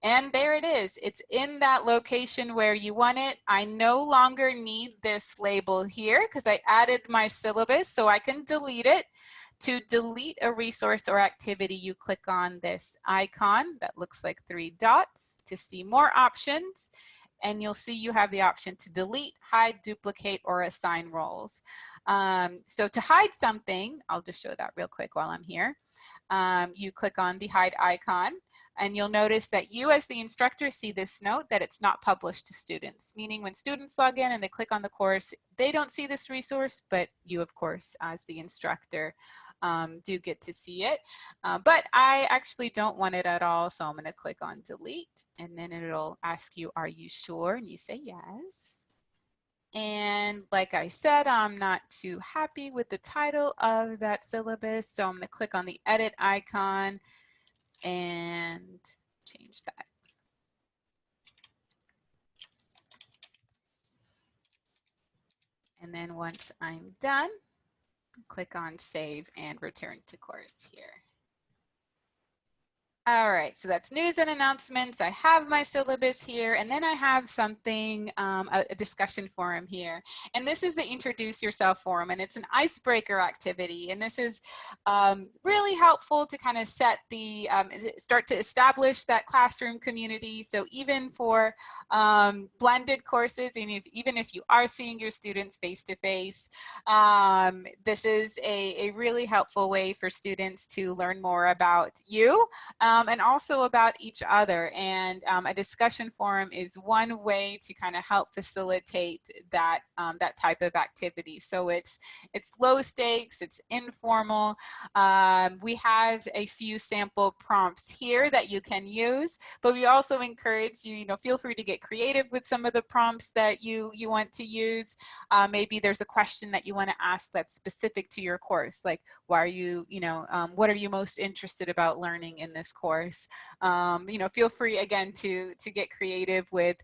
And there it is. It's in that location where you want it. I no longer need this label here because I added my syllabus, so I can delete it. To delete a resource or activity, you click on this icon that looks like 3 dots to see more options. And you'll see you have the option to delete, hide, duplicate, or assign roles. So to hide something, I'll just show that real quick while I'm here. You click on the hide icon, and you'll notice that you as the instructor see this note that it's not published to students, meaning when students log in and they click on the course, they don't see this resource, but you, of course, as the instructor, do get to see it. But I actually don't want it at all, so I'm going to click on delete, and then it'll ask you, are you sure? And you say yes. And like I said, I'm not too happy with the title of that syllabus, so I'm going to click on the edit icon and change that. And then once I'm done, click on save and return to course here. All right, so that's news and announcements. I have my syllabus here, and then I have something, a discussion forum here. And this is the Introduce Yourself forum, and it's an icebreaker activity. And this is really helpful to kind of set the, start to establish that classroom community. So even for blended courses, and even if you are seeing your students face-to-face, this is a really helpful way for students to learn more about you. And also about each other. And a discussion forum is one way to kind of help facilitate that, that type of activity. So it's low stakes, it's informal. We have a few sample prompts here that you can use, but we also encourage you, feel free to get creative with some of the prompts that you want to use. Maybe there's a question that you want to ask that's specific to your course, like why are you, what are you most interested about learning in this course? Feel free again to get creative with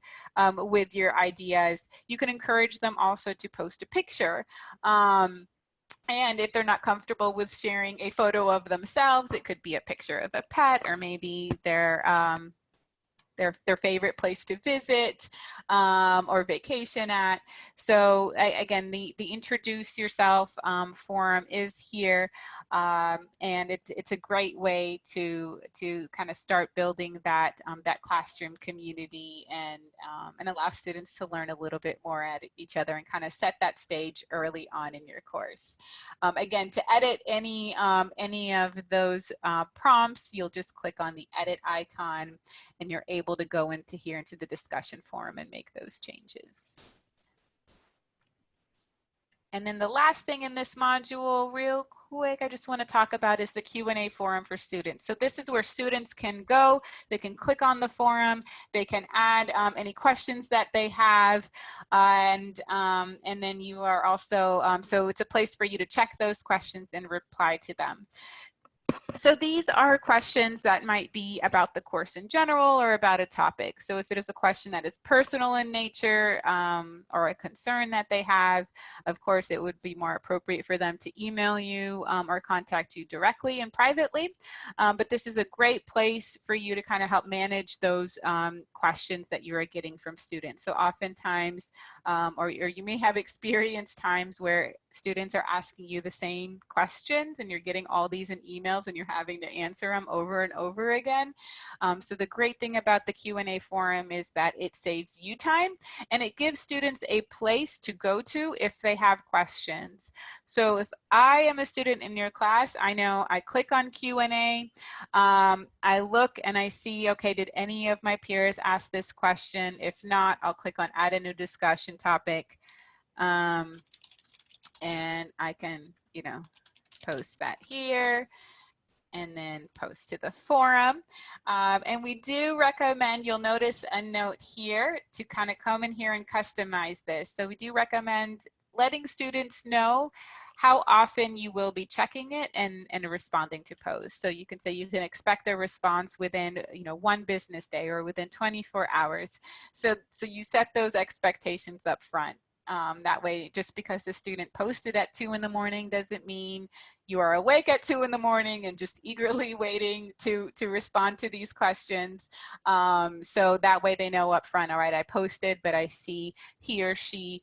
your ideas. You can encourage them also to post a picture. And if they're not comfortable with sharing a photo of themselves, it could be a picture of a pet, or maybe their favorite place to visit or vacation at. So again, the Introduce Yourself forum is here, and it's a great way to kind of start building that that classroom community and allow students to learn a little bit more at each other and kind of set that stage early on in your course. Again, to edit any of those prompts, you'll just click on the edit icon, and you're able to go into here into the discussion forum and make those changes. And then the last thing in this module, real quick, I just want to talk about is the Q&A forum for students. So this is where students can go, they can click on the forum, they can add any questions that they have, and then you are also, so it's a place for you to check those questions and reply to them. So these are questions that might be about the course in general or about a topic. So if it is a question that is personal in nature or a concern that they have, of course, it would be more appropriate for them to email you or contact you directly and privately. But this is a great place for you to kind of help manage those questions that you are getting from students. So oftentimes, or you may have experienced times where students are asking you the same questions and you're getting all these in emails and you're having to answer them over and over again. So the great thing about the Q&A forum is that it saves you time and it gives students a place to go to if they have questions. So if I am a student in your class, I know I click on Q&A, I look and I see, okay, did any of my peers ask this question? If not, I'll click on add a new discussion topic. And I can, post that here and then post to the forum. And we do recommend, you'll notice a note here to kind of come in here and customize this. So we do recommend letting students know how often you will be checking it and responding to posts. So you can say you can expect a response within 1 business day or within 24 hours. So you set those expectations up front. That way, just because the student posted at 2 in the morning doesn't mean you are awake at 2 in the morning and just eagerly waiting to respond to these questions. So that way they know up front, all right, I posted, but I see he or she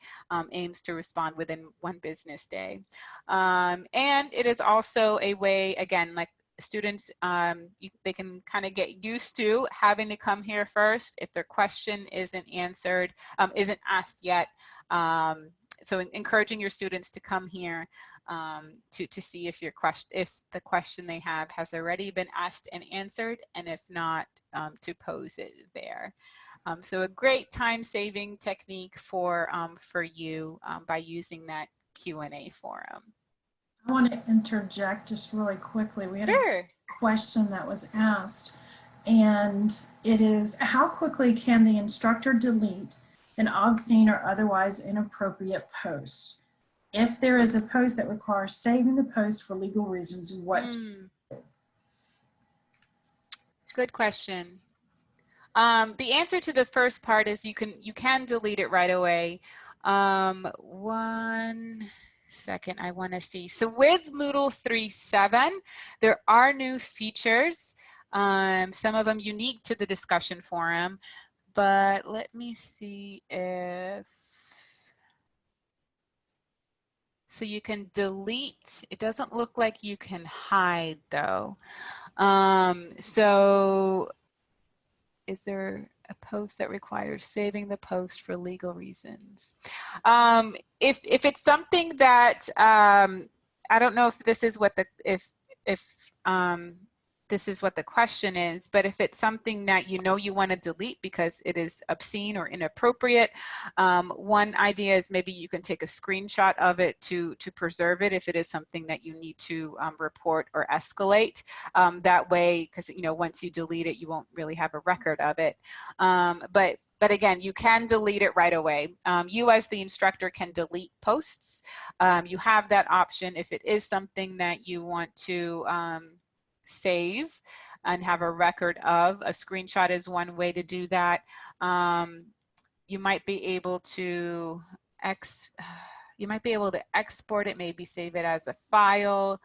aims to respond within 1 business day. And it is also a way, again, like students, they can kind of get used to having to come here first if their question isn't answered, isn't asked yet. So encouraging your students to come here to see if if the question they have has already been asked and answered, and if not, to pose it there. So a great time-saving technique for you by using that Q&A forum. I want to interject just really quickly. We had Sure. a question that was asked, and it is, how quickly can the instructor delete an obscene or otherwise inappropriate post? If there is a post that requires saving the post for legal reasons, what? Good question. The answer to the first part is you can delete it right away. 1 second, I want to see. So with Moodle 3.7, there are new features, some of them unique to the discussion forum, but let me see if, so you can delete, it doesn't look like you can hide though. So is there a post that requires saving the post for legal reasons? If it's something that I don't know if this is what the this is what the question is, but if it's something that you want to delete because it is obscene or inappropriate, one idea is maybe you can take a screenshot of it to preserve it if it is something that you need to report or escalate. That way, because once you delete it, you won't really have a record of it. But again, you can delete it right away. You as the instructor can delete posts. You have that option if it is something that you want to save and have a record of. A screenshot is one way to do that. You might be able to export it, maybe save it as a file.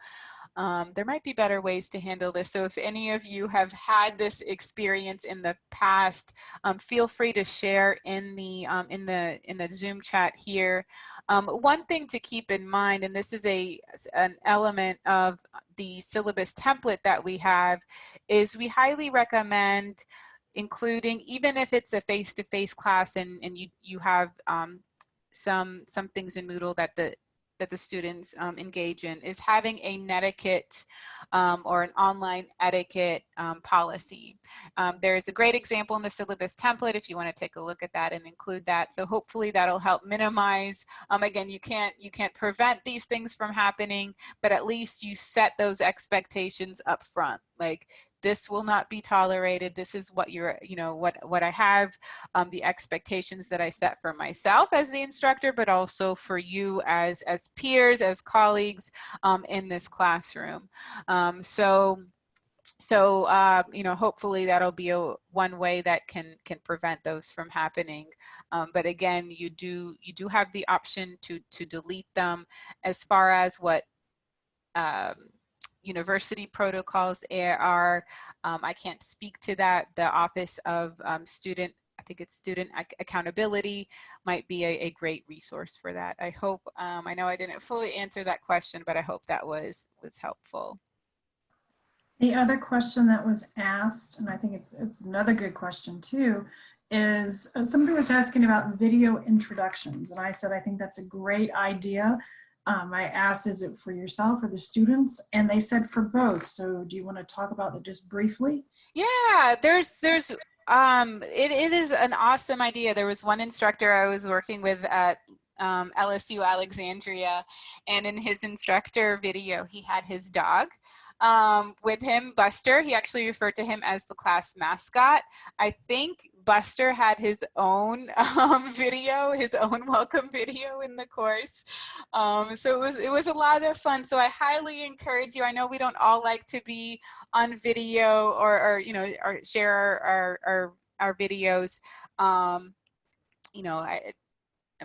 There might be better ways to handle this. So if any of you have had this experience in the past, feel free to share in the Zoom chat here. One thing to keep in mind, and this is an element of the syllabus template that we have, is we highly recommend including, even if it's a face-to-face class and you have some things in Moodle that the students engage in, is having a netiquette or an online etiquette policy. There is a great example in the syllabus template if you want to take a look at that and include that. So hopefully that'll help minimize, again, you can't prevent these things from happening, but at least you set those expectations up front. Like, this will not be tolerated. This is what what I have, the expectations that I set for myself as the instructor, but also for you as peers, as colleagues in this classroom. Hopefully that'll be one way that can prevent those from happening. But again, you do have the option to delete them. As far as what university protocols are, I can't speak to that. The Office of Student Accountability might be a great resource for that. I hope, I know I didn't fully answer that question, but I hope that was helpful. The other question that was asked, and I think it's another good question too, is somebody was asking about video introductions, and I said I think that's a great idea. I asked, is it for yourself or the students? And they said for both. So do you want to talk about that just briefly? Yeah, it is an awesome idea. There was one instructor I was working with at LSU Alexandria, and in his instructor video, he had his dog with him, Buster. He actually referred to him as the class mascot. I think Buster had his own video, his own welcome video in the course. So it was a lot of fun. So I highly encourage you. I know we don't all like to be on video or share our videos.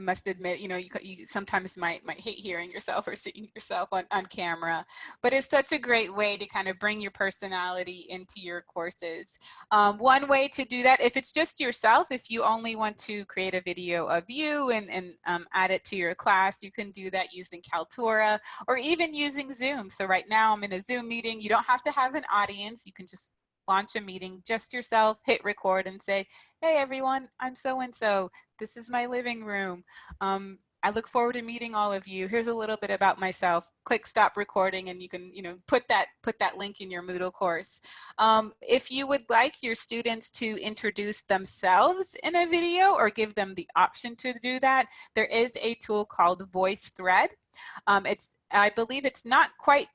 must admit, you know, you sometimes might hate hearing yourself or seeing yourself on camera, but it's such a great way to kind of bring your personality into your courses. One way to do that, if it's just yourself, if you only want to create a video of you and add it to your class, you can do that using Kaltura or even using Zoom. So right now I'm in a Zoom meeting. You don't have to have an audience. You can just launch a meeting, just yourself, hit record and say, hey everyone, I'm so-and-so. This is my living room. I look forward to meeting all of you. Here's a little bit about myself. Click stop recording and you can, you know, put that link in your Moodle course. If you would like your students to introduce themselves in a video or give them the option to do that, there is a tool called VoiceThread. I believe it's not quite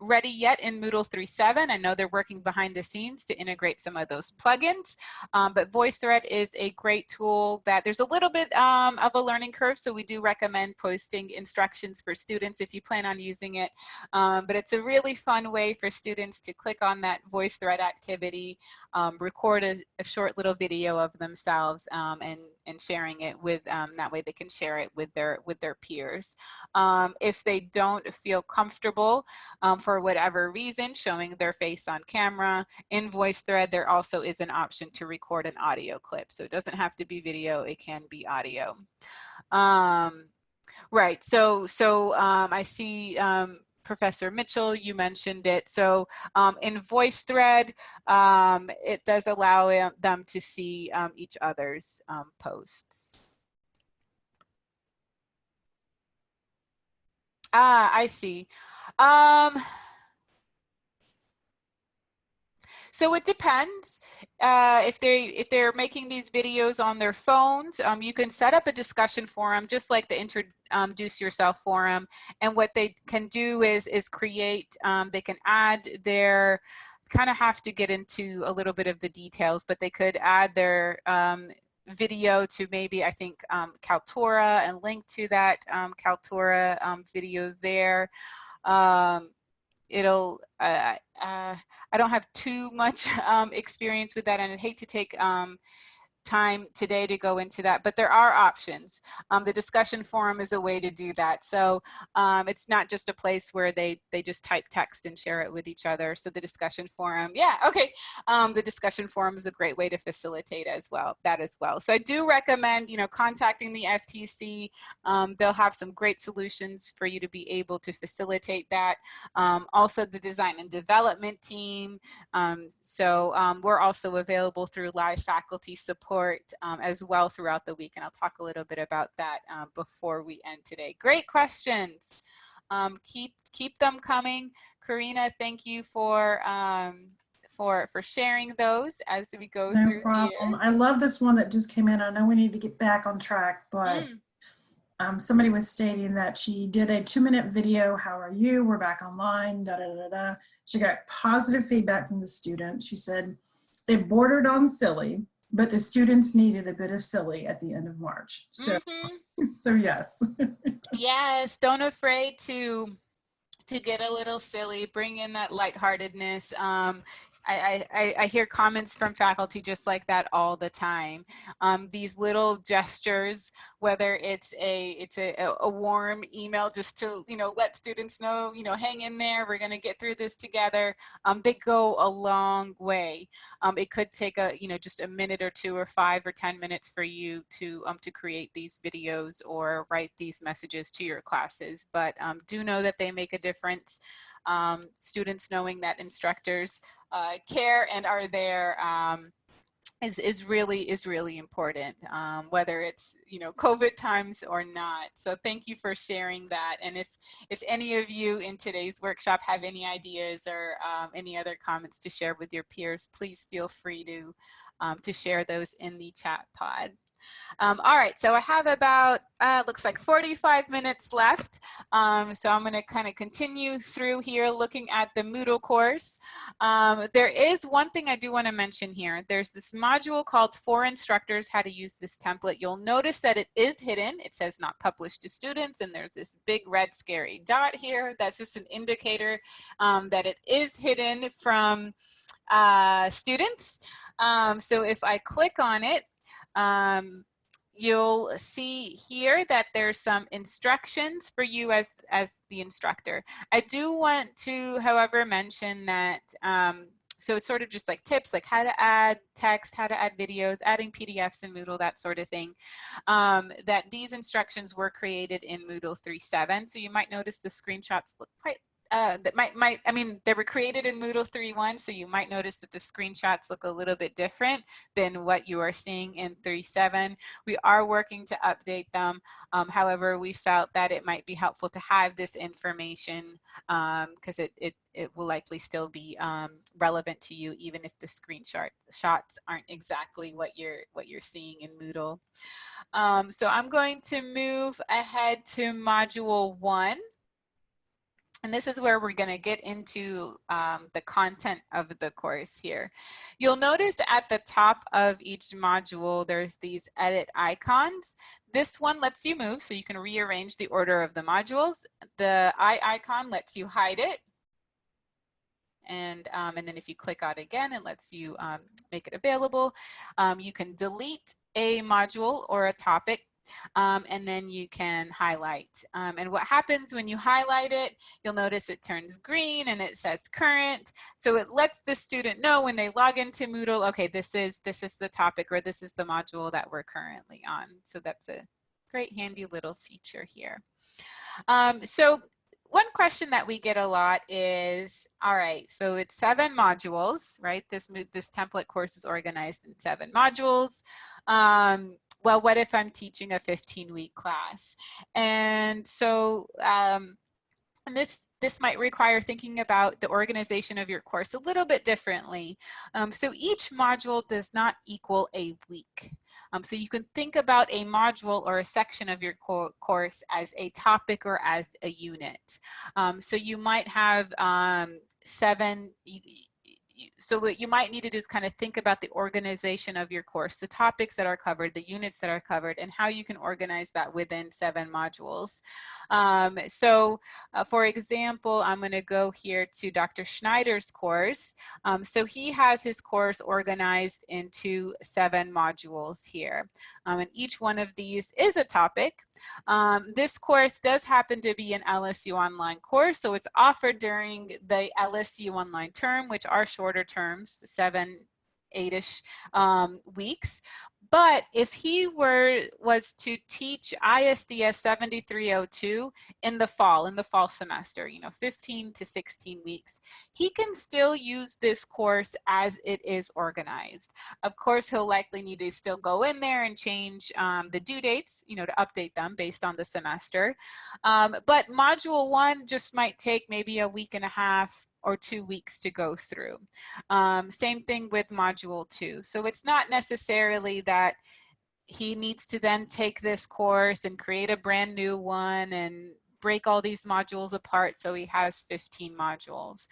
ready yet in Moodle 3.7. I know they're working behind the scenes to integrate some of those plugins, but VoiceThread is a great tool that there's a little bit of a learning curve, so we do recommend posting instructions for students if you plan on using it. But it's a really fun way for students to click on that VoiceThread activity, record a short little video of themselves, and sharing it with, that way they can share it with their peers. If they don't feel comfortable for whatever reason showing their face on camera, in VoiceThread there also is an option to record an audio clip. So it doesn't have to be video, it can be audio. Right, so I see Professor Mitchell, you mentioned it. So in VoiceThread, it does allow them to see each other's posts. Ah, I see. So it depends. If they're making these videos on their phones, you can set up a discussion forum, just like the introduce yourself forum. And what they can do is create. They can add their. Kind of have to get into a little bit of the details, but they could add their video to maybe, I think, Kaltura and link to that Kaltura video there. I don't have too much experience with that, and I'd hate to take time today to go into that, but there are options. The discussion forum is a way to do that. So it's not just a place where they just type text and share it with each other. So the discussion forum, yeah, okay. The discussion forum is a great way to facilitate as well, So I do recommend, you know, contacting the FTC. They'll have some great solutions for you to be able to facilitate that. Also the design and development team. We're also available through live faculty support as well throughout the week, and I'll talk a little bit about that before we end today. Great questions. Keep them coming. Karina, thank you for sharing those as we go No through problem. here. I love this one that just came in. I know we need to get back on track, but somebody was stating that she did a 2-minute video. How are you? We're back online. Da, da, da, da. She got positive feedback from the student. She said it bordered on silly, but the students needed a bit of silly at the end of March. So, so yes. Yes, don't afraid to get a little silly, bring in that lightheartedness. I hear comments from faculty just like that all the time. These little gestures, whether it's a warm email just to, you know, let students know, you know, hang in there, we're going to get through this together. They go a long way. It could take just a minute or two or 5 or 10 minutes for you to create these videos or write these messages to your classes. But do know that they make a difference. Students knowing that instructors care and are there is really important, whether it's, you know, COVID times or not. So thank you for sharing that. And if any of you in today's workshop have any ideas or any other comments to share with your peers, please feel free to share those in the chat pod. All right, so I have about, looks like 45 minutes left. So I'm gonna kind of continue through here looking at the Moodle course. There is one thing I do wanna mention here. There's this module called For Instructors, How to Use This Template. You'll notice that it is hidden. It says not published to students, and there's this big red scary dot here. That's just an indicator that it is hidden from students. So if I click on it, you'll see here that there's some instructions for you as the instructor. I do want to, however, mention that so it's sort of just like tips, like how to add text, how to add videos, adding PDFs in Moodle, that sort of thing. That these instructions were created in Moodle 3.7. So you might notice the screenshots look quite that I mean, they were created in Moodle 3.1, so you might notice that the screenshots look a little bit different than what you are seeing in 3.7. We are working to update them. However, we felt that it might be helpful to have this information because it will likely still be relevant to you, even if the shots aren't exactly what you're seeing in Moodle. So I'm going to move ahead to Module 1. And this is where we're going to get into the content of the course here. You'll notice at the top of each module, there's these edit icons. This one lets you move, so you can rearrange the order of the modules. The eye icon lets you hide it. And then if you click on it again, it lets you make it available. You can delete a module or a topic. And then you can highlight. And what happens when you highlight it, you'll notice it turns green and it says current. So it lets the student know when they log into Moodle, okay, this is the topic or this is the module that we're currently on. So that's a great handy little feature here. So one question that we get a lot is, all right, so it's 7 modules, right? This template course is organized in 7 modules. Well, what if I'm teaching a 15-week class? And so and this might require thinking about the organization of your course a little bit differently. So each module does not equal a week. So you can think about a module or a section of your course as a topic or as a unit. So you might have 7, so what you might need to do is kind of think about the organization of your course, the topics that are covered, the units that are covered, and how you can organize that within 7 modules. For example, I'm going to go here to Dr. Schneider's course. So he has his course organized into 7 modules here. And each one of these is a topic. This course does happen to be an LSU online course, so it's offered during the LSU online term, which are shorter terms, 7, 8-ish weeks. But if he was to teach ISDS 7302 in the fall semester, 15 to 16 weeks, he can still use this course as it is organized. Of course, he'll likely need to still go in there and change the due dates, to update them based on the semester. But module 1 just might take maybe a week and a half or 2 weeks to go through. Same thing with module 2. So it's not necessarily that he needs to then take this course and create a brand new one and break all these modules apart so he has 15 modules.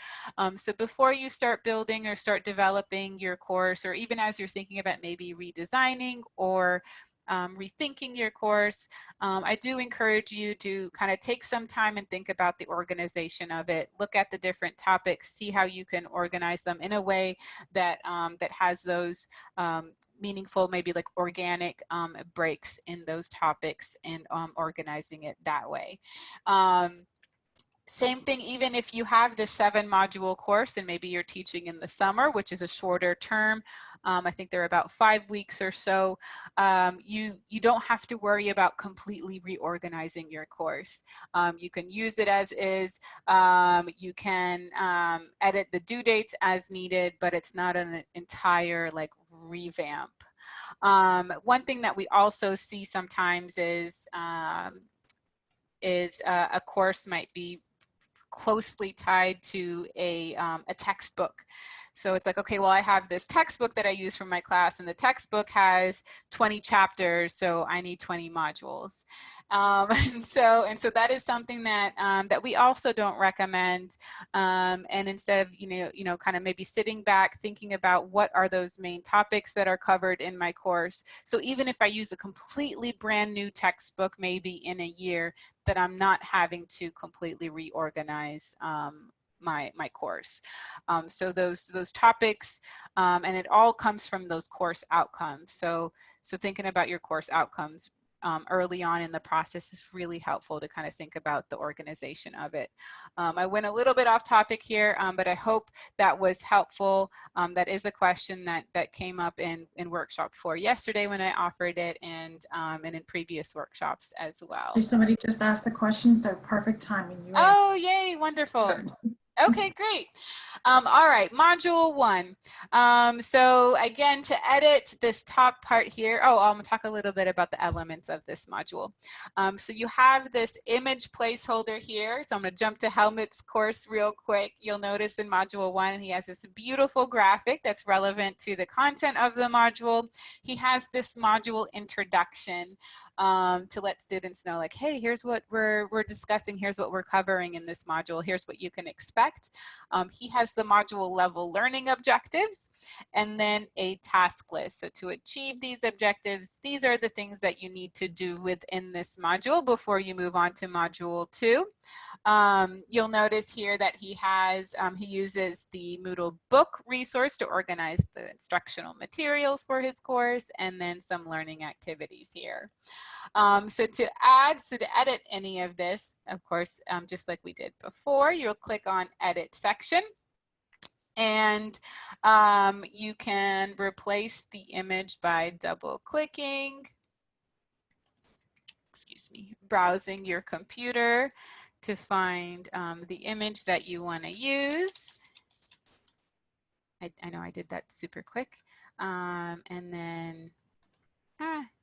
So before you start building or start developing your course, or even as you're thinking about maybe redesigning or rethinking your course, I do encourage you to kind of take some time and think about the organization of it. Look at the different topics, see how you can organize them in a way that that has those meaningful, maybe like organic breaks in those topics, and organizing it that way. Same thing, even if you have this 7 module course and maybe you're teaching in the summer, which is a shorter term, I think they're about 5 weeks or so, you don't have to worry about completely reorganizing your course. You can use it as is, you can edit the due dates as needed, but it's not an entire like revamp. One thing that we also see sometimes is a course might be closely tied to a textbook. So it's like, okay, well, I have this textbook that I use for my class, and the textbook has 20 chapters, so I need 20 modules. And so that is something that that we also don't recommend. And instead of kind of maybe sitting back, thinking about what are those main topics that are covered in my course. So even if I use a completely brand new textbook, maybe in a year, that I'm not having to completely reorganize my course. So those topics, and it all comes from those course outcomes. So So thinking about your course outcomes early on in the process is really helpful to kind of think about the organization of it. I went a little bit off topic here, but I hope that was helpful. That is a question that came up in workshop 4 yesterday when I offered it, and in previous workshops as well. Somebody just asked the question, so perfect timing. You Oh, yay, wonderful. Okay, great. All right, module 1. So again, to edit this top part here, I'm gonna talk a little bit about the elements of this module. So you have this image placeholder here. So I'm gonna jump to Helmut's course real quick. You'll notice in module 1, he has this beautiful graphic that's relevant to the content of the module. He has this module introduction to let students know, like, hey, here's what we're discussing, here's what we're covering in this module, here's what you can expect. He has the module level learning objectives and then a task list. So to achieve these objectives, these are the things that you need to do within this module before you move on to module 2. You'll notice here that he uses the Moodle book resource to organize the instructional materials for his course, and then some learning activities here. So to edit any of this, of course, just like we did before, you'll click on edit section, and you can replace the image by double clicking, browsing your computer to find the image that you want to use. I know I did that super quick. And then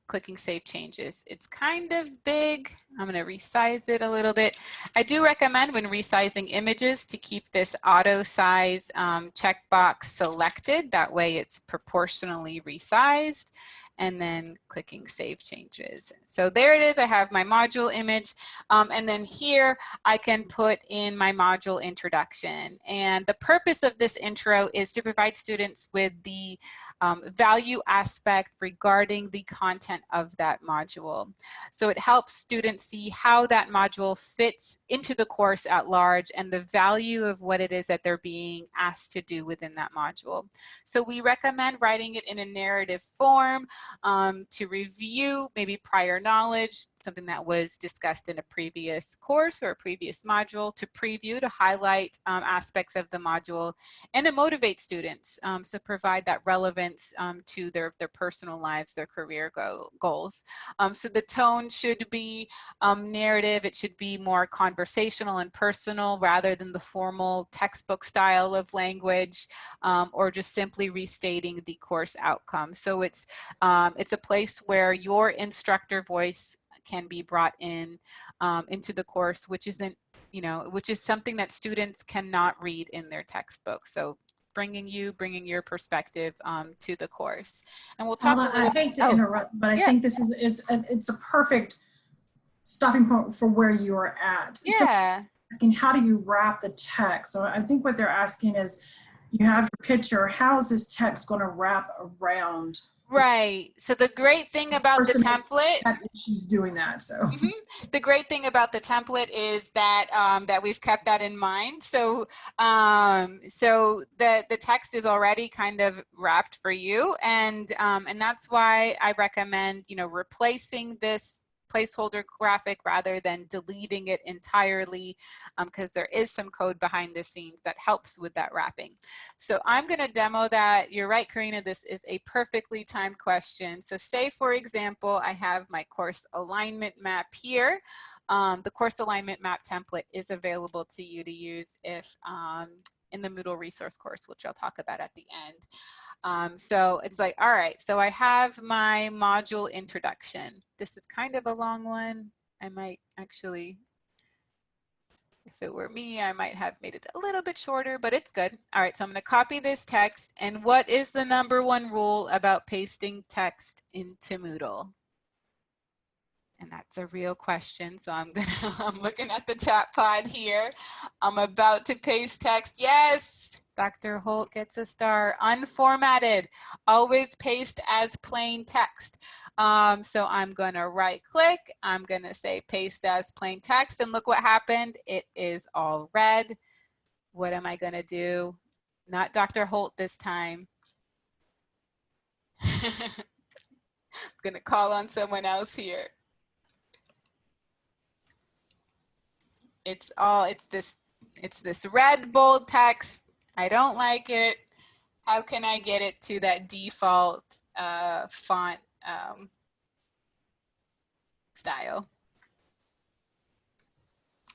clicking Save Changes. It's kind of big. I'm going to resize it a little bit. I do recommend when resizing images to keep this auto size checkbox selected. That way it's proportionally resized. And then clicking Save Changes. So there it is. I have my module image. And then here I can put in my module introduction. And the purpose of this intro is to provide students with the value aspect regarding the content of that module. So it helps students see how that module fits into the course at large and the value of what it is that they're being asked to do within that module. So we recommend writing it in a narrative form to review maybe prior knowledge, something that was discussed in a previous course or a previous module, to preview, to highlight aspects of the module, and to motivate students, so provide that relevance to their personal lives, their career goals. So the tone should be narrative. It should be more conversational and personal rather than the formal textbook style of language, or just simply restating the course outcome. So it's a place where your instructor voice can be brought in into the course, which isn't, which is something that students cannot read in their textbook. So bringing your perspective to the course. And we'll talk. I hate to interrupt, but I think this is it's a perfect stopping point for where you are at. Yeah. So asking, how do you wrap the text? So I think what they're asking is, you have your picture. How is this text going to wrap around? Right. So the great thing about the template, she's doing that. So the great thing about the template is that that we've kept that in mind. So so the text is already kind of wrapped for you, and that's why I recommend replacing this placeholder graphic rather than deleting it entirely, because there is some code behind the scenes that helps with that wrapping. So I'm going to demo that. You're right, Karina, this is a perfectly timed question. So say, for example, I have my course alignment map here. The course alignment map template is available to you to use if in the Moodle resource course, which I'll talk about at the end. So it's like, all right, so I have my module introduction. This is kind of a long one. I might actually, if it were me, I might have made it a little bit shorter, but it's good. All right, so I'm going to copy this text. And what is the #1 rule about pasting text into Moodle? And that's a real question. So I'm looking at the chat pod here. I'm about to paste text. Yes, Dr. Holt gets a star. Unformatted. Always paste as plain text. So I'm going to right click. I'm going to say paste as plain text. And look what happened. It is all red. What am I going to do? Not Dr. Holt this time. going to call on someone else here. It's this red bold text. I don't like it. How can I get it to that default font style?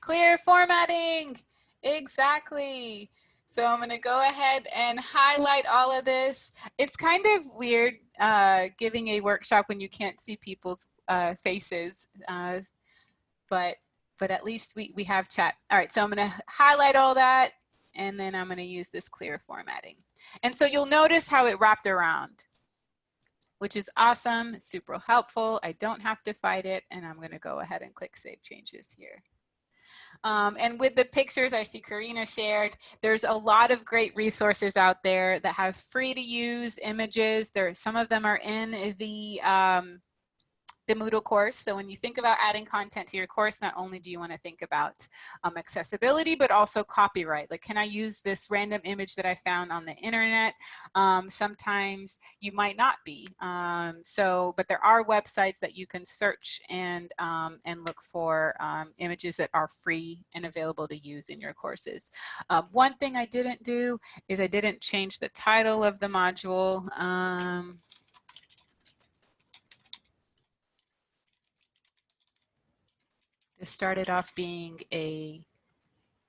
Clear formatting, exactly. So I'm gonna go ahead and highlight all of this. It's kind of weird giving a workshop when you can't see people's faces, but at least we have chat. All right, so I'm gonna highlight all that, and then I'm gonna use this clear formatting. And so you'll notice how it wrapped around, which is awesome, super helpful. I don't have to fight it, and I'm gonna go ahead and click Save Changes here. And with the pictures I see Karina shared, there's a lot of great resources out there that have free to use images. Some of them are in the Moodle course. So when you think about adding content to your course, not only do you want to think about accessibility, but also copyright. Like, can I use this random image that I found on the internet? Sometimes you might not be. But there are websites that you can search and look for images that are free and available to use in your courses. One thing I didn't do is I didn't change the title of the module. It started off being a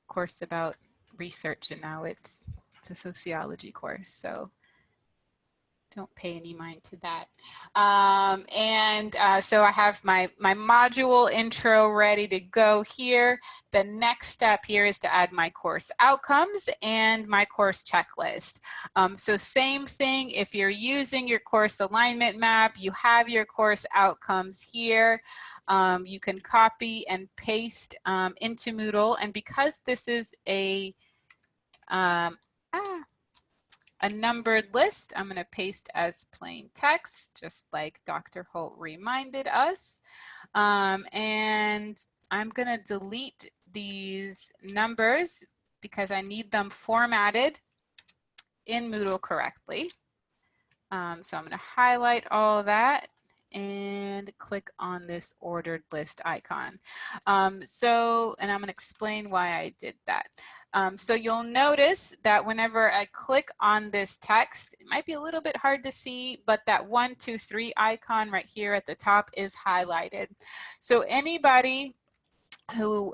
course about research, and now it's a sociology course. So don't pay any mind to that. So I have my module intro ready to go here. The next step here is to add my course outcomes and my course checklist. So same thing, if you're using your course alignment map, you have your course outcomes here. You can copy and paste into Moodle. And because this is a numbered list, I'm going to paste as plain text, just like Dr. Holt reminded us. And I'm going to delete these numbers because I need them formatted in Moodle correctly. So I'm going to highlight all that and click on this ordered list icon. And I'm going to explain why I did that. So you'll notice that whenever I click on this text, it might be a little bit hard to see, but that 1, 2, 3 icon right here at the top is highlighted. So anybody who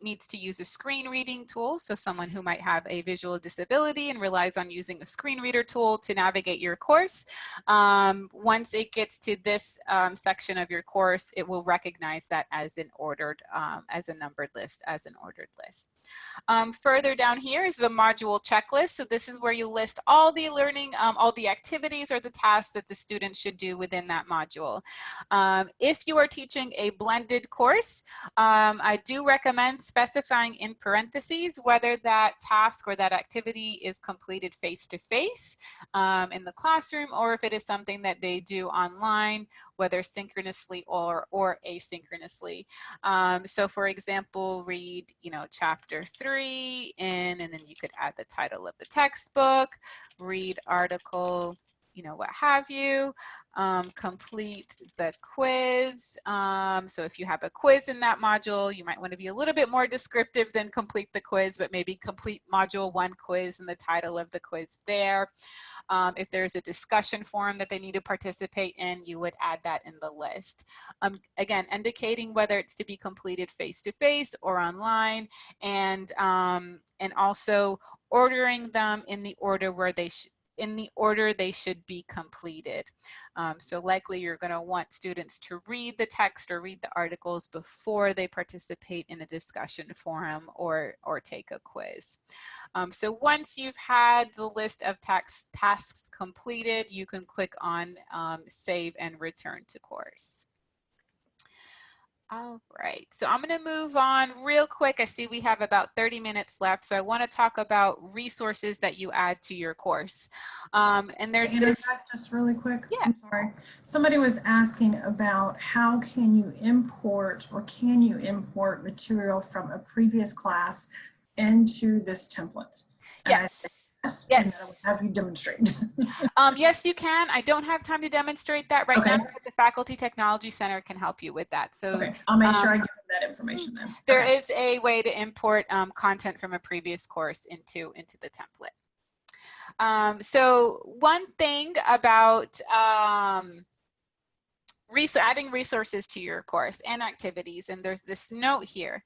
needs to use a screen reading tool, so someone who might have a visual disability and relies on using a screen reader tool to navigate your course, once it gets to this section of your course, it will recognize that as an ordered, as a numbered list, as an ordered list. Further down here is the module checklist. So this is where you list all the learning, all the activities or the tasks that the student should do within that module. If you are teaching a blended course, I do recommend specifying in parentheses whether that task or that activity is completed face-to-face in the classroom, or if it is something that they do online, whether synchronously or asynchronously. So for example, read, chapter 3 and then you could add the title of the textbook, read article, what have you, complete the quiz. So if you have a quiz in that module, you might want to be a little bit more descriptive than complete the quiz, but maybe complete module 1 quiz and the title of the quiz there. If there's a discussion forum that they need to participate in, you would add that in the list. Again, indicating whether it's to be completed face-to-face or online, and also ordering them in the order where they should be completed. So likely you're going to want students to read the text or read the articles before they participate in a discussion forum or take a quiz. So once you've had the list of tasks completed, you can click on Save and Return to Course. All right, so I'm going to move on real quick. I see we have about 30 minutes left, so I want to talk about resources that you add to your course. And there's this. Just really quick. Yeah. I'm sorry. Somebody was asking about how can you import material from a previous class into this template? Yes. Yes, and then I would Yes. have you demonstrate. Yes, you can. I don't have time to demonstrate that right now, Okay, but the Faculty Technology Center can help you with that. So okay, I'll make sure I um, give them that information then. there Okay. is a way to import content from a previous course into the template. So one thing about adding resources to your course and activities, and there's this note here.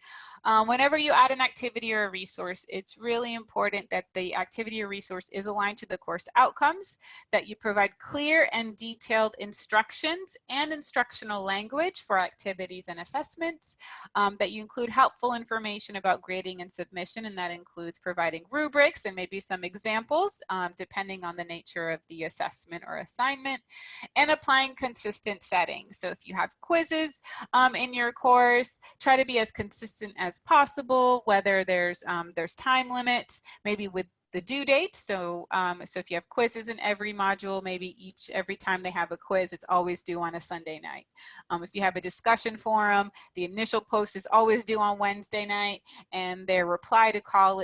Whenever you add an activity or a resource, it's really important that the activity or resource is aligned to the course outcomes, that you provide clear and detailed instructions and instructional language for activities and assessments, that you include helpful information about grading and submission, and that includes providing rubrics and maybe some examples, depending on the nature of the assessment or assignment, and applying consistent settings. So if you have quizzes in your course, try to be as consistent as possible, whether there's time limits, maybe with the due dates. So if you have quizzes in every module, maybe every time they have a quiz, it's always due on a Sunday night. If you have a discussion forum, the initial post is always due on Wednesday night, and their reply to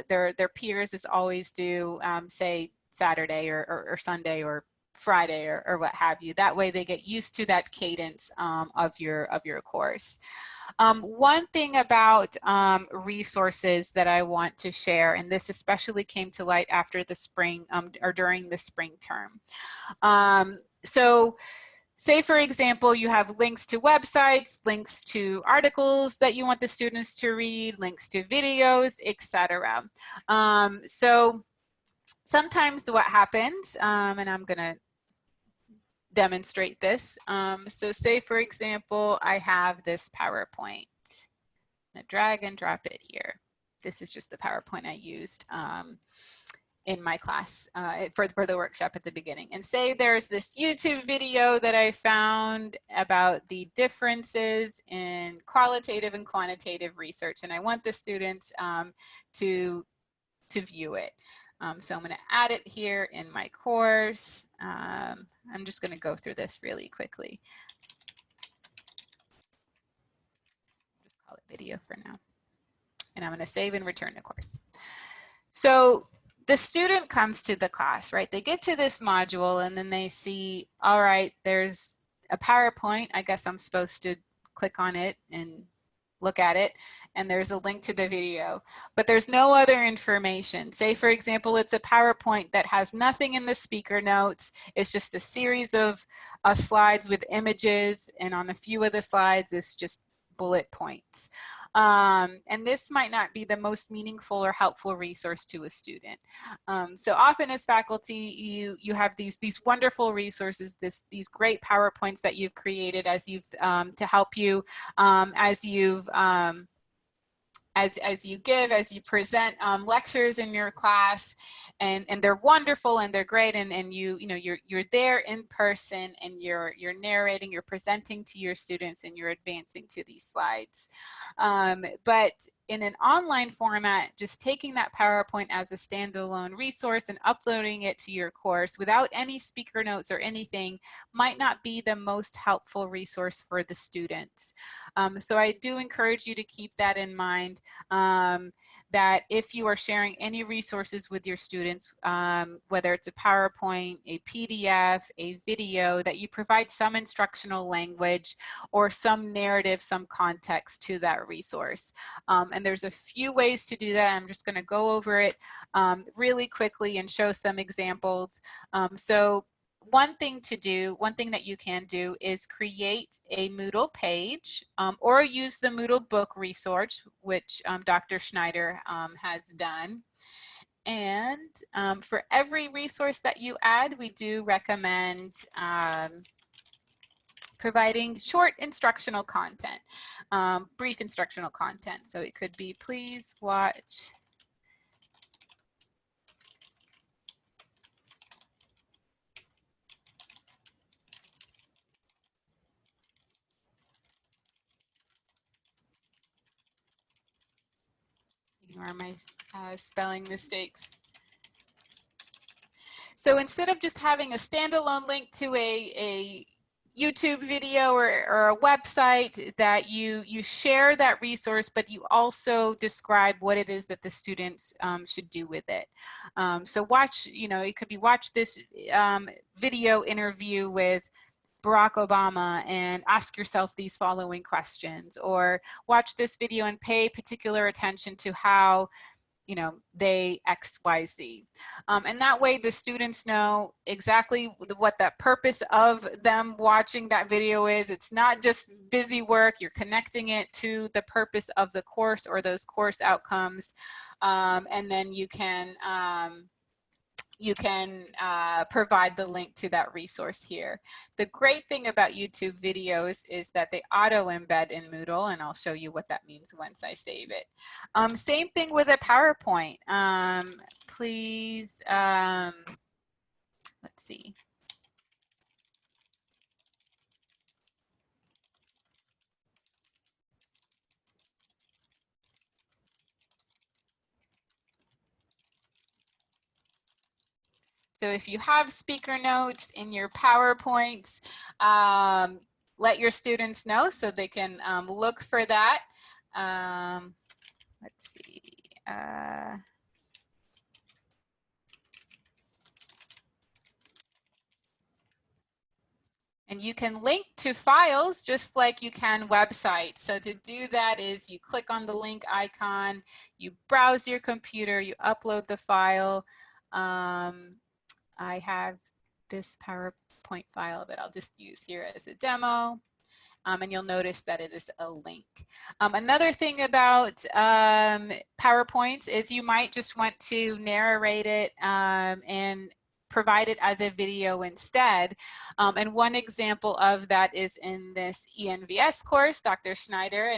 their peers is always due, say, Saturday or Sunday or Friday or what have you. That way they get used to that cadence of your course. One thing about resources that I want to share, and this especially came to light after the spring or during the spring term. So say, for example, you have links to websites, links to articles that you want the students to read, links to videos, etc. So sometimes what happens, and I'm going to demonstrate this. So say, for example, I have this PowerPoint. I'm going to drag and drop it here. This is just the PowerPoint I used in my class for the workshop at the beginning. And say there's this YouTube video that I found about the differences in qualitative and quantitative research, and I want the students to view it. So I'm going to add it here in my course. I'm just going to go through this really quickly. Just call it video for now. And I'm going to save and return to course. So the student comes to the class, right? They get to this module and then they see, all right, there's a PowerPoint. I guess I'm supposed to click on it and look at it, and there's a link to the video, but there's no other information. Say, for example, it's a PowerPoint that has nothing in the speaker notes. It's just a series of slides with images, and on a few of the slides, it's just bullet points. And this might not be the most meaningful or helpful resource to a student. So often as faculty, you have these wonderful resources, these great PowerPoints that you've created as you've to help you as you've as you give, as you present lectures in your class, and they're wonderful and they're great, and you're there in person, and you're narrating, you're presenting to your students, and you're advancing to these slides. But in an online format, just taking that PowerPoint as a standalone resource and uploading it to your course without any speaker notes or anything might not be the most helpful resource for the students. So I do encourage you to keep that in mind, that if you are sharing any resources with your students, whether it's a PowerPoint, a PDF, a video, that you provide some instructional language or some narrative, some context to that resource. And there's a few ways to do that. I'm just going to go over it really quickly and show some examples. So one thing that you can do is create a Moodle page, or use the Moodle book resource, which Dr. Schneider has done. And for every resource that you add, we do recommend providing short instructional content, brief instructional content. So it could be, please watch ignore my spelling mistakes. So instead of just having a standalone link to a YouTube video or a website, that you share that resource, but you also describe what it is that the students should do with it. So watch, it could be watch this video interview with Barack Obama and ask yourself these following questions, or watch this video and pay particular attention to how they XYZ. And that way the students know exactly what the purpose of them watching that video is. It's not just busy work, you're connecting it to the purpose of the course or those course outcomes. And then you can provide the link to that resource here. The great thing about YouTube videos is that they auto embed in Moodle, and I'll show you what that means once I save it. Same thing with a PowerPoint. Please, let's see. So if you have speaker notes in your PowerPoints, let your students know so they can look for that. Let's see. And you can link to files just like you can websites. So to do that is you click on the link icon, you browse your computer, you upload the file. I have this PowerPoint file that I'll just use here as a demo. And you'll notice that it is a link. Another thing about PowerPoints is you might just want to narrate it and provide it as a video instead. And one example of that is in this ENVS course, Dr. Schneider,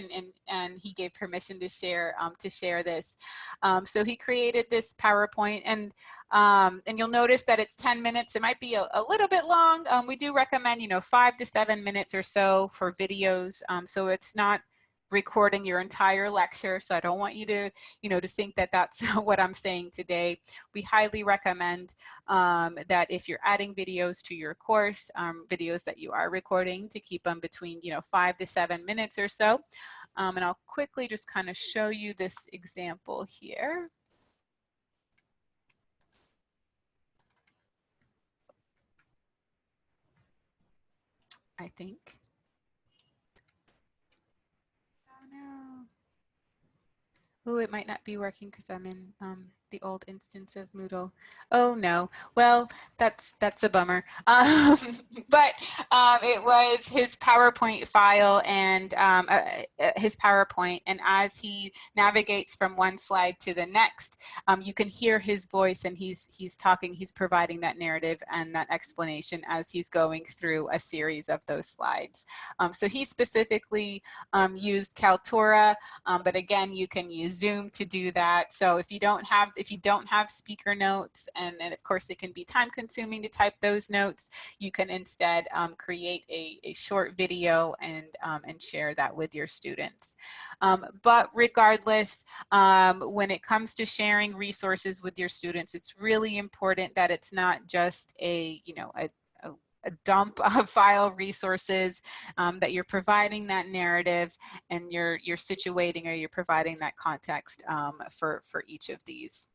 and he gave permission to share this. So he created this PowerPoint, and you'll notice that it's 10 minutes. It might be a little bit long. We do recommend, 5 to 7 minutes or so for videos. So it's not recording your entire lecture. So I don't want you to, to think that that's what I'm saying today. We highly recommend that if you're adding videos to your course, videos that you are recording, to keep them between, 5 to 7 minutes or so. And I'll quickly just kind of show you this example here. I think. Oh no. Oh, it might not be working because I'm in the old instance of Moodle. Oh no. Well, that's a bummer. But it was his PowerPoint file and his PowerPoint, and as he navigates from one slide to the next, you can hear his voice, and he's talking, he's providing that narrative and that explanation as he's going through a series of those slides. So he specifically used Kaltura, but again, you can use Zoom to do that. So if you don't have speaker notes, and of course it can be time consuming to type those notes, you can instead create a short video and share that with your students. But regardless, when it comes to sharing resources with your students, it's really important that it's not just a dump of file resources, that you're providing that narrative, and you're situating, or you're providing that context for each of these.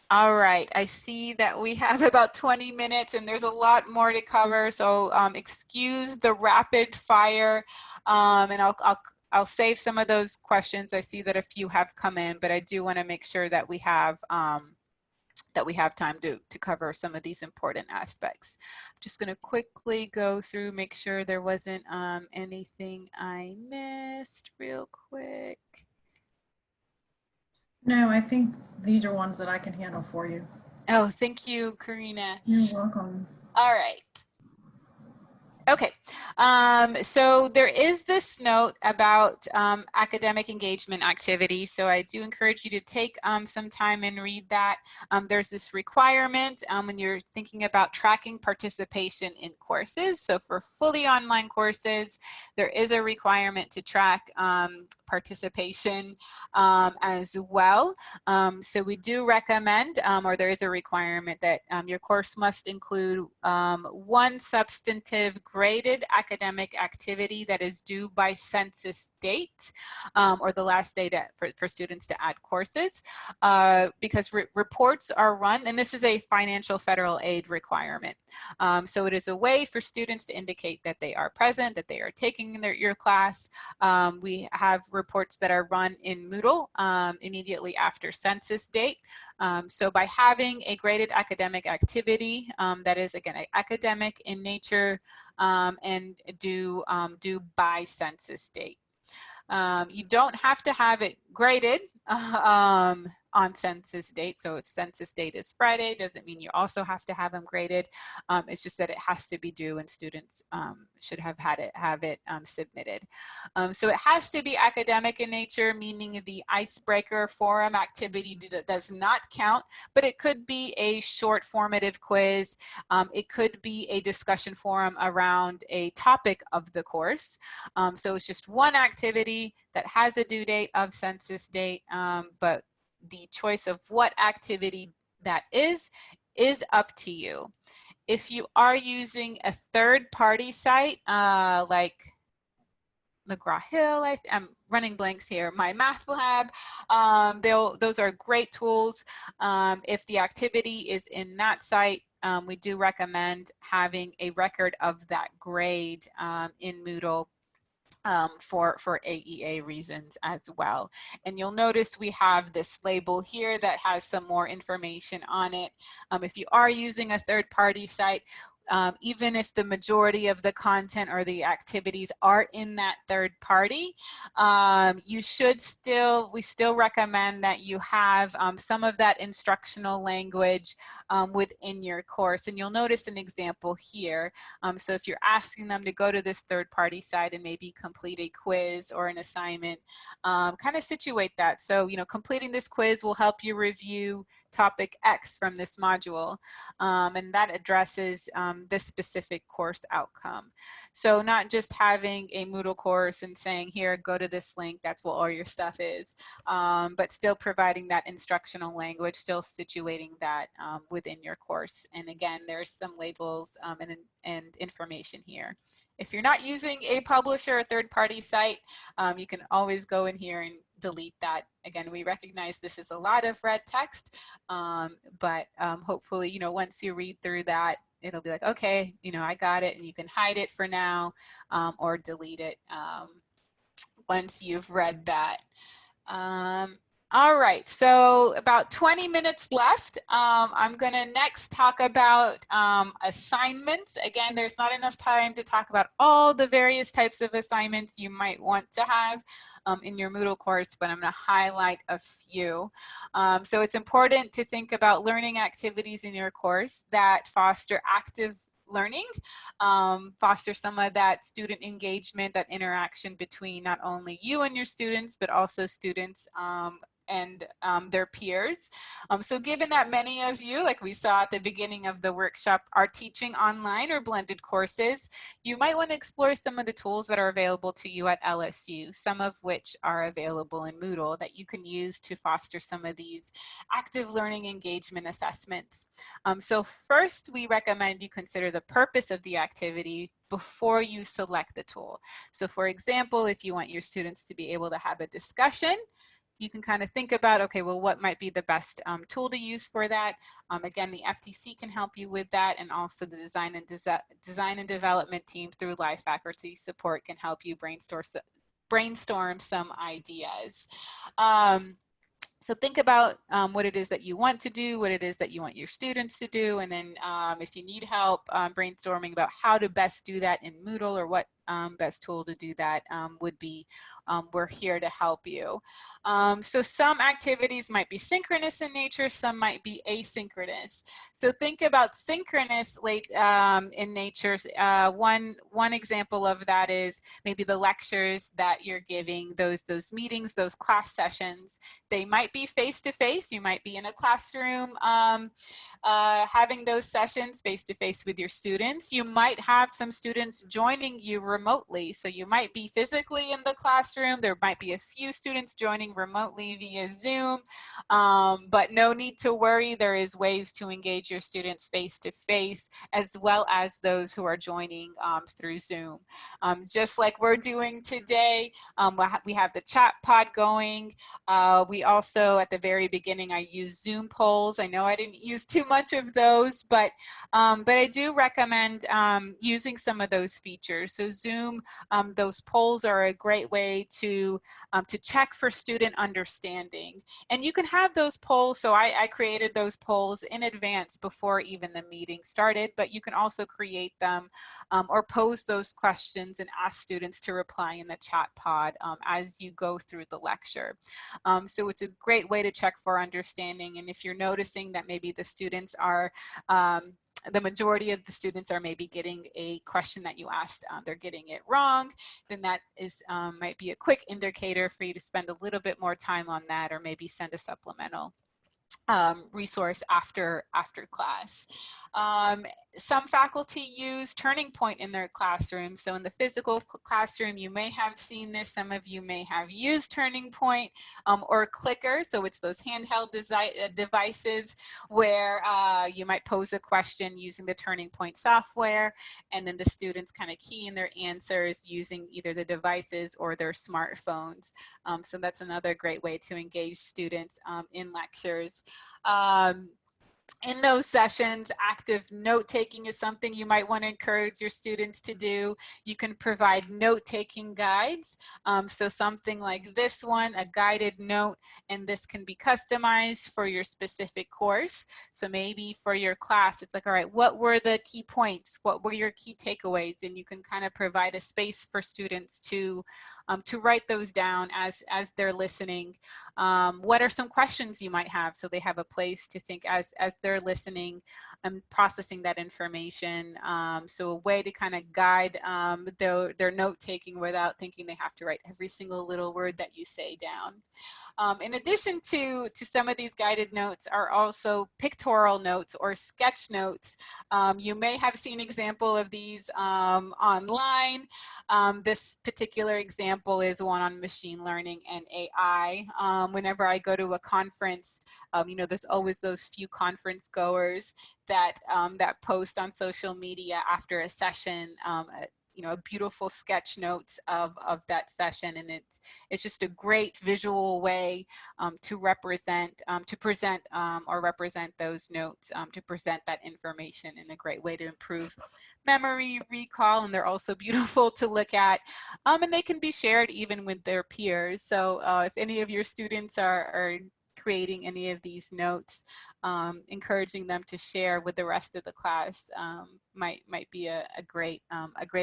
All right, I see that we have about 20 minutes and there's a lot more to cover, so excuse the rapid fire, and I'll save some of those questions. I see that a few have come in, but I do want to make sure that we have time to cover some of these important aspects. I'm just going to quickly go through, make sure there wasn't anything I missed real quick. No, I think these are ones that I can handle for you. Oh, thank you, Karina. You're welcome. All right. Okay, So there is this note about academic engagement activity. So I do encourage you to take some time and read that. There's this requirement when you're thinking about tracking participation in courses. So for fully online courses, there is a requirement to track participation as well. So we do recommend, or there is a requirement that your course must include one substantive graded academic activity that is due by census date, or the last day for students to add courses, because reports are run, and this is a financial federal aid requirement. So it is a way for students to indicate that they are present, that they are taking your class. We have reports that are run in Moodle immediately after census date. So by having a graded academic activity that is, again, academic in nature and due by census date. You don't have to have it graded on census date. So if census date is Friday, doesn't mean you also have to have them graded. It's just that it has to be due, and students should have it submitted. So it has to be academic in nature, meaning the icebreaker forum activity does not count, but it could be a short formative quiz. It could be a discussion forum around a topic of the course. So it's just one activity that has a due date of census date, but the choice of what activity that is up to you. If you are using a third-party site like McGraw-Hill, I'm running blanks here, My Math Lab, those are great tools. If the activity is in that site, we do recommend having a record of that grade in Moodle for AEA reasons as well. And you'll notice we have this label here that has some more information on it. If you are using a third-party site, even if the majority of the content or the activities are in that third party, we still recommend that you have some of that instructional language within your course. And you'll notice an example here. So if you're asking them to go to this third party site and maybe complete a quiz or an assignment, kind of situate that. So, completing this quiz will help you review topic X from this module, and that addresses this specific course outcome. So not just having a Moodle course and saying, here, go to this link, that's what all your stuff is, but still providing that instructional language, still situating that within your course. And again, there's some labels and information here. If you're not using a publisher or third-party site, you can always go in here and delete that. Again, we recognize this is a lot of red text, but hopefully, once you read through that, it'll be like, okay, I got it, and you can hide it for now or delete it once you've read that. All right, so about 20 minutes left. I'm gonna next talk about assignments. Again, there's not enough time to talk about all the various types of assignments you might want to have in your Moodle course, but I'm gonna highlight a few. So it's important to think about learning activities in your course that foster active learning, foster some of that student engagement, that interaction between not only you and your students, but also students and their peers. So given that many of you, like we saw at the beginning of the workshop, are teaching online or blended courses, you might want to explore some of the tools that are available to you at LSU, some of which are available in Moodle that you can use to foster some of these active learning engagement assessments. So first, we recommend you consider the purpose of the activity before you select the tool. So for example, if you want your students to be able to have a discussion, you can kind of think about, okay, well, what might be the best tool to use for that? Again, the FTC can help you with that, and also the design and development team through live faculty support can help you brainstorm some ideas. So think about what it is that you want to do, what it is that you want your students to do, and then if you need help brainstorming about how to best do that in Moodle, or what best tool to do that would be we're here to help you. So some activities might be synchronous in nature, some might be asynchronous. So think about synchronous in nature. One example of that is maybe the lectures that you're giving, those meetings, those class sessions. They might be face-to-face. You might be in a classroom having those sessions face-to-face with your students. You might have some students joining you remotely. So you might be physically in the classroom. There might be a few students joining remotely via Zoom, but no need to worry. There is ways to engage your students face-to-face, as well as those who are joining through Zoom. Just like we're doing today, we have the chat pod going. We also, at the very beginning, I used Zoom polls. I know I didn't use too much of those, but I do recommend using some of those features. So Zoom, those polls are a great way to check for student understanding. And you can have those polls. So I created those polls in advance before even the meeting started, but you can also create them or pose those questions and ask students to reply in the chat pod as you go through the lecture. So it's a great way to check for understanding. And if you're noticing that maybe the students are the majority of the students are maybe getting a question that you asked, they're getting it wrong, then that is might be a quick indicator for you to spend a little bit more time on that, or maybe send a supplemental resource after class. Some faculty use Turning Point in their classroom. So in the physical classroom, you may have seen this. Some of you may have used Turning Point or Clicker. So it's those handheld devices where you might pose a question using the Turning Point software, and then the students kind of key in their answers using either the devices or their smartphones. So that's another great way to engage students in lectures. In those sessions, active note-taking is something you might want to encourage your students to do. You can provide note-taking guides. So something like this one, a guided note, and this can be customized for your specific course. So maybe for your class, it's like, all right, what were the key points? What were your key takeaways? And you can kind of provide a space for students to write those down as they're listening. What are some questions you might have? So they have a place to think as they're listening and processing that information. So a way to kind of guide their note taking without thinking they have to write every single little word that you say down. In addition to some of these guided notes are also pictorial notes or sketch notes. You may have seen example of these online. This particular example is one on machine learning and AI. Whenever I go to a conference, you know, there's always those few conference goers that that post on social media after a session, you know, a beautiful sketch notes of that session, and it's just a great visual way to present or represent those notes, to present that information in a great way to improve memory, recall, and they're also beautiful to look at, and they can be shared even with their peers. So if any of your students are creating any of these notes, encouraging them to share with the rest of the class might be a great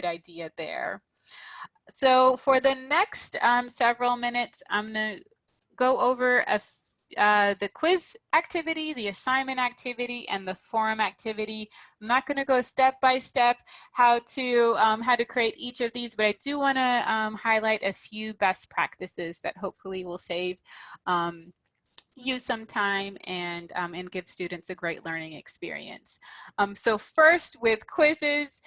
idea there. So for the next several minutes, I'm going to go over the quiz activity, the assignment activity, and the forum activity. I'm not going to go step by step how to create each of these, but I do want to highlight a few best practices that hopefully will save you some time and give students a great learning experience. So first, with quizzes,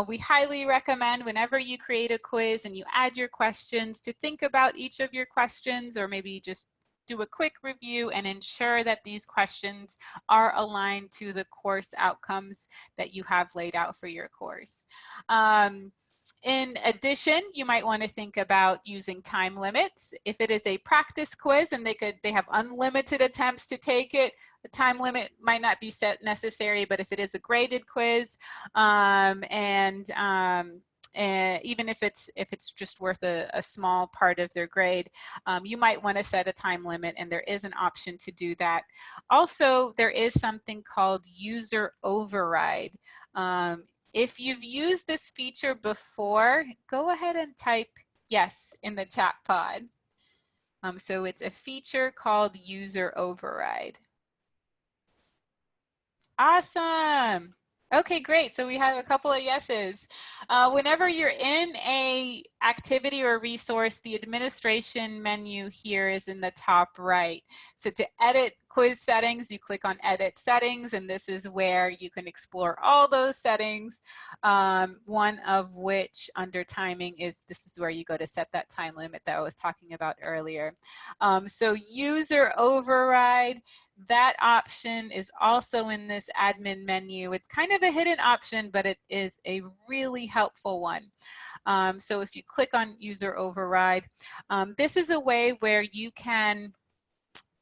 we highly recommend whenever you create a quiz and you add your questions to think about each of your questions, or maybe just do a quick review and ensure that these questions are aligned to the course outcomes that you have laid out for your course. In addition, you might want to think about using time limits. If it is a practice quiz and they have unlimited attempts to take it, the time limit might not be set necessary, but if it is a graded quiz, even if it's just worth a small part of their grade, you might want to set a time limit, and there is an option to do that. Also, there is something called user override. If you've used this feature before, go ahead and type yes in the chat pod. So it's a feature called user override. Awesome. Okay, great. So we have a couple of yeses. Whenever you're in a activity or resource, the administration menu here is in the top right. So to edit quiz settings, you click on edit settings, and this is where you can explore all those settings. One of which under timing this is where you go to set that time limit that I was talking about earlier. So user override, that option is also in this admin menu. It's kind of a hidden option, but it is a really helpful one. So if you click on user override, this is a way where you can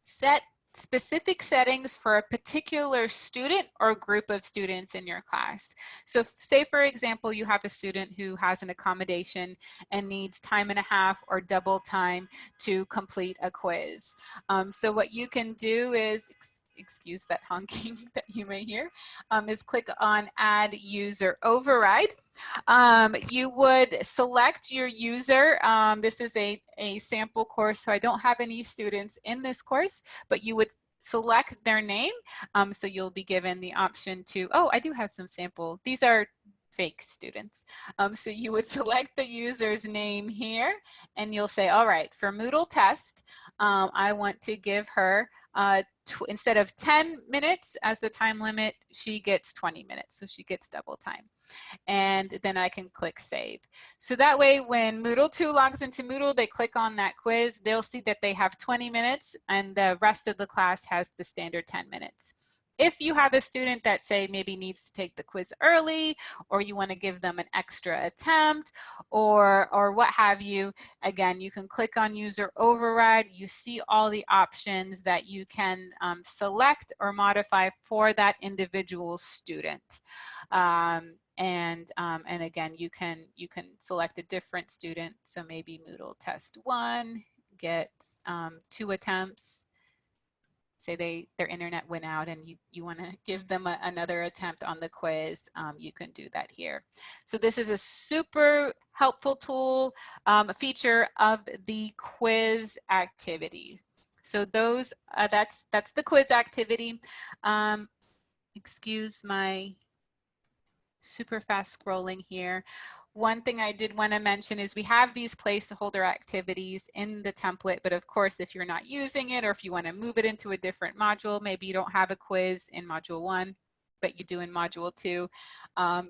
set specific settings for a particular student or group of students in your class. So say, for example, you have a student who has an accommodation and needs time and a half or double time to complete a quiz. So what you can do is, excuse that honking that you may hear, is click on add user override. You would select your user. This is a sample course, so I don't have any students in this course, but you would select their name. So you'll be given the option to, oh, I do have some sample. These are fake students. So you would select the user's name here, and you'll say, all right, for Moodle test, I want to give her instead of 10 minutes as the time limit, she gets 20 minutes. So she gets double time. And then I can click save. So that way when Moodle 2 logs into Moodle, they click on that quiz, they'll see that they have 20 minutes and the rest of the class has the standard 10 minutes. If you have a student that say maybe needs to take the quiz early, or you want to give them an extra attempt, or what have you, again, you can click on user override. You see all the options that you can select or modify for that individual student. And again, you can select a different student. So maybe Moodle test 1 gets 2 attempts. Say their internet went out and you want to give them another attempt on the quiz, you can do that here. So this is a super helpful tool, a feature of the quiz activities. So those that's the quiz activity. Excuse my super fast scrolling here. One thing I did want to mention is we have these placeholder activities in the template, but of course, if you're not using it or if you want to move it into a different module, maybe you don't have a quiz in module 1, but you do in module 2,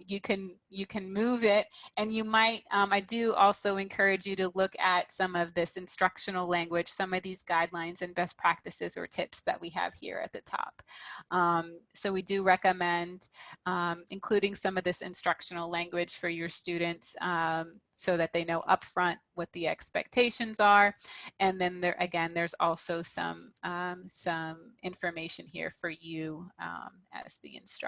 you can move it, and you might, I do also encourage you to look at some of this instructional language, some of these guidelines and best practices or tips that we have here at the top. So we do recommend including some of this instructional language for your students so that they know upfront what the expectations are. And then there, again, there's also some information here for you as the instructor.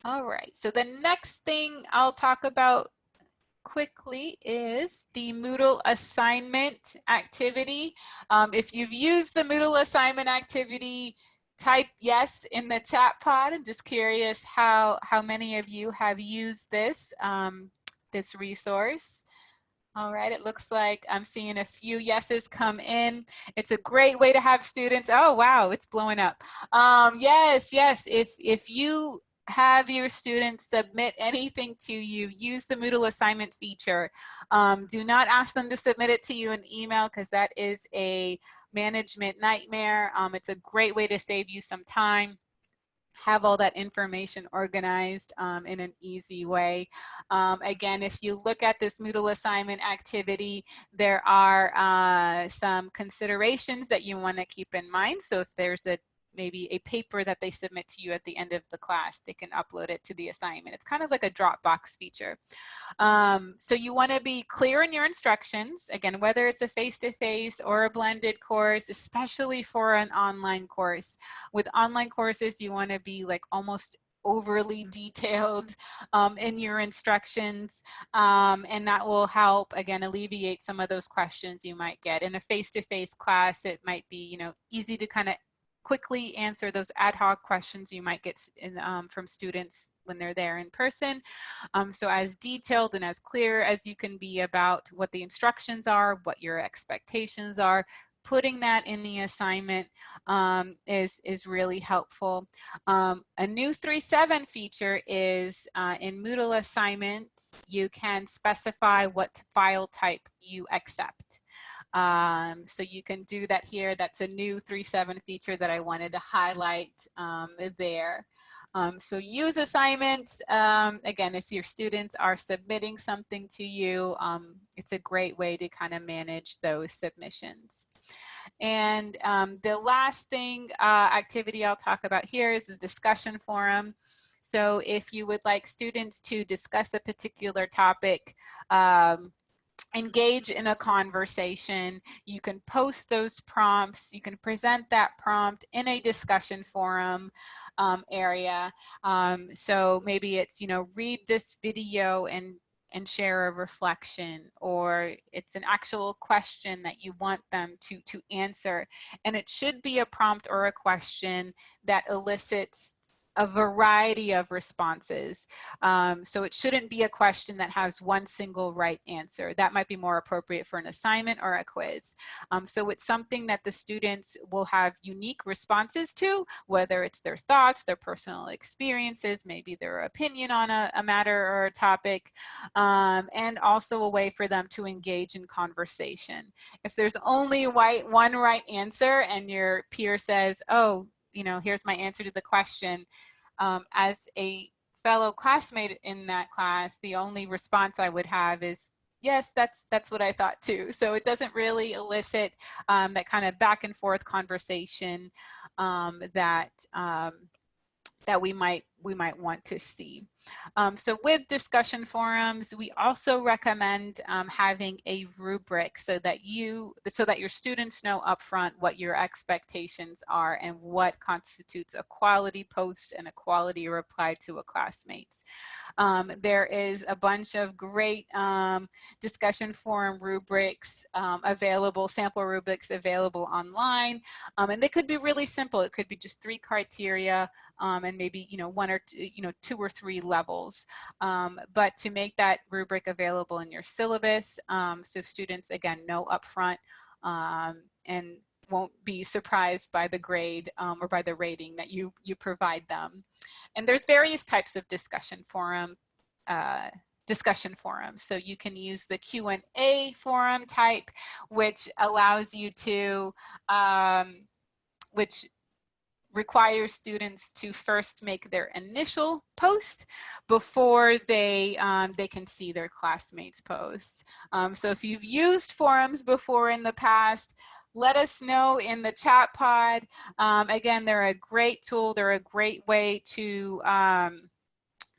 All right, so the next thing I'll talk about quickly is the Moodle assignment activity. If you've used the Moodle assignment activity, type yes in the chat pod. I'm just curious how many of you have used this, this resource. All right, it looks like I'm seeing a few yeses come in. It's a great way to have students. Oh, wow, it's blowing up. Yes, if you have your students submit anything to you, use the Moodle assignment feature. Do not ask them to submit it to you in email because that is a management nightmare. It's a great way to save you some time, have all that information organized in an easy way. Again, if you look at this Moodle assignment activity, there are some considerations that you want to keep in mind. So if there's maybe a paper that they submit to you at the end of the class, they can upload it to the assignment. It's kind of like a Dropbox feature. So you want to be clear in your instructions, again, whether it's a face-to-face or a blended course, especially for an online course. With online courses, you want to be like almost overly detailed in your instructions, and that will help, again, alleviate some of those questions you might get. In a face-to-face class, it might be, easy to kind of quickly answer those ad hoc questions you might get from students when they're there in person. So as detailed and as clear as you can be about what the instructions are, what your expectations are, putting that in the assignment is really helpful. A new 3.7 feature is in Moodle assignments, you can specify what file type you accept. So you can do that here. That's a new 3.7 feature that I wanted to highlight there. So use assignments. Again, if your students are submitting something to you, it's a great way to kind of manage those submissions. And the last thing, activity I'll talk about here is the discussion forum. So if you would like students to discuss a particular topic, engage in a conversation, you can post those prompts, you can present that prompt in a discussion forum area. So maybe it's, read this video and share a reflection, or it's an actual question that you want them to answer. And it should be a prompt or a question that elicits a variety of responses. So it shouldn't be a question that has one single right answer. That might be more appropriate for an assignment or a quiz. So it's something that the students will have unique responses to, whether it's their thoughts, their personal experiences, maybe their opinion on a matter or a topic, and also a way for them to engage in conversation. If there's only one right answer and your peer says, oh, here's my answer to the question, as a fellow classmate in that class, the only response I would have is, yes, that's what I thought too. So it doesn't really elicit that kind of back and forth conversation that we might want to see. So with discussion forums, we also recommend having a rubric so that your students know upfront what your expectations are and what constitutes a quality post and a quality reply to a classmate's. There is a bunch of great discussion forum rubrics available, sample rubrics available online, and they could be really simple. It could be just 3 criteria and maybe one or two, 2 or 3 levels. But to make that rubric available in your syllabus, so students again know upfront and won't be surprised by the grade or by the rating that you provide them. And there's various types of discussion forums. So you can use the Q&A forum type, which allows you to, which requires students to first make their initial post before they can see their classmates' posts. So if you've used forums before in the past, let us know in the chat pod. Again, they're a great tool. They're a great way to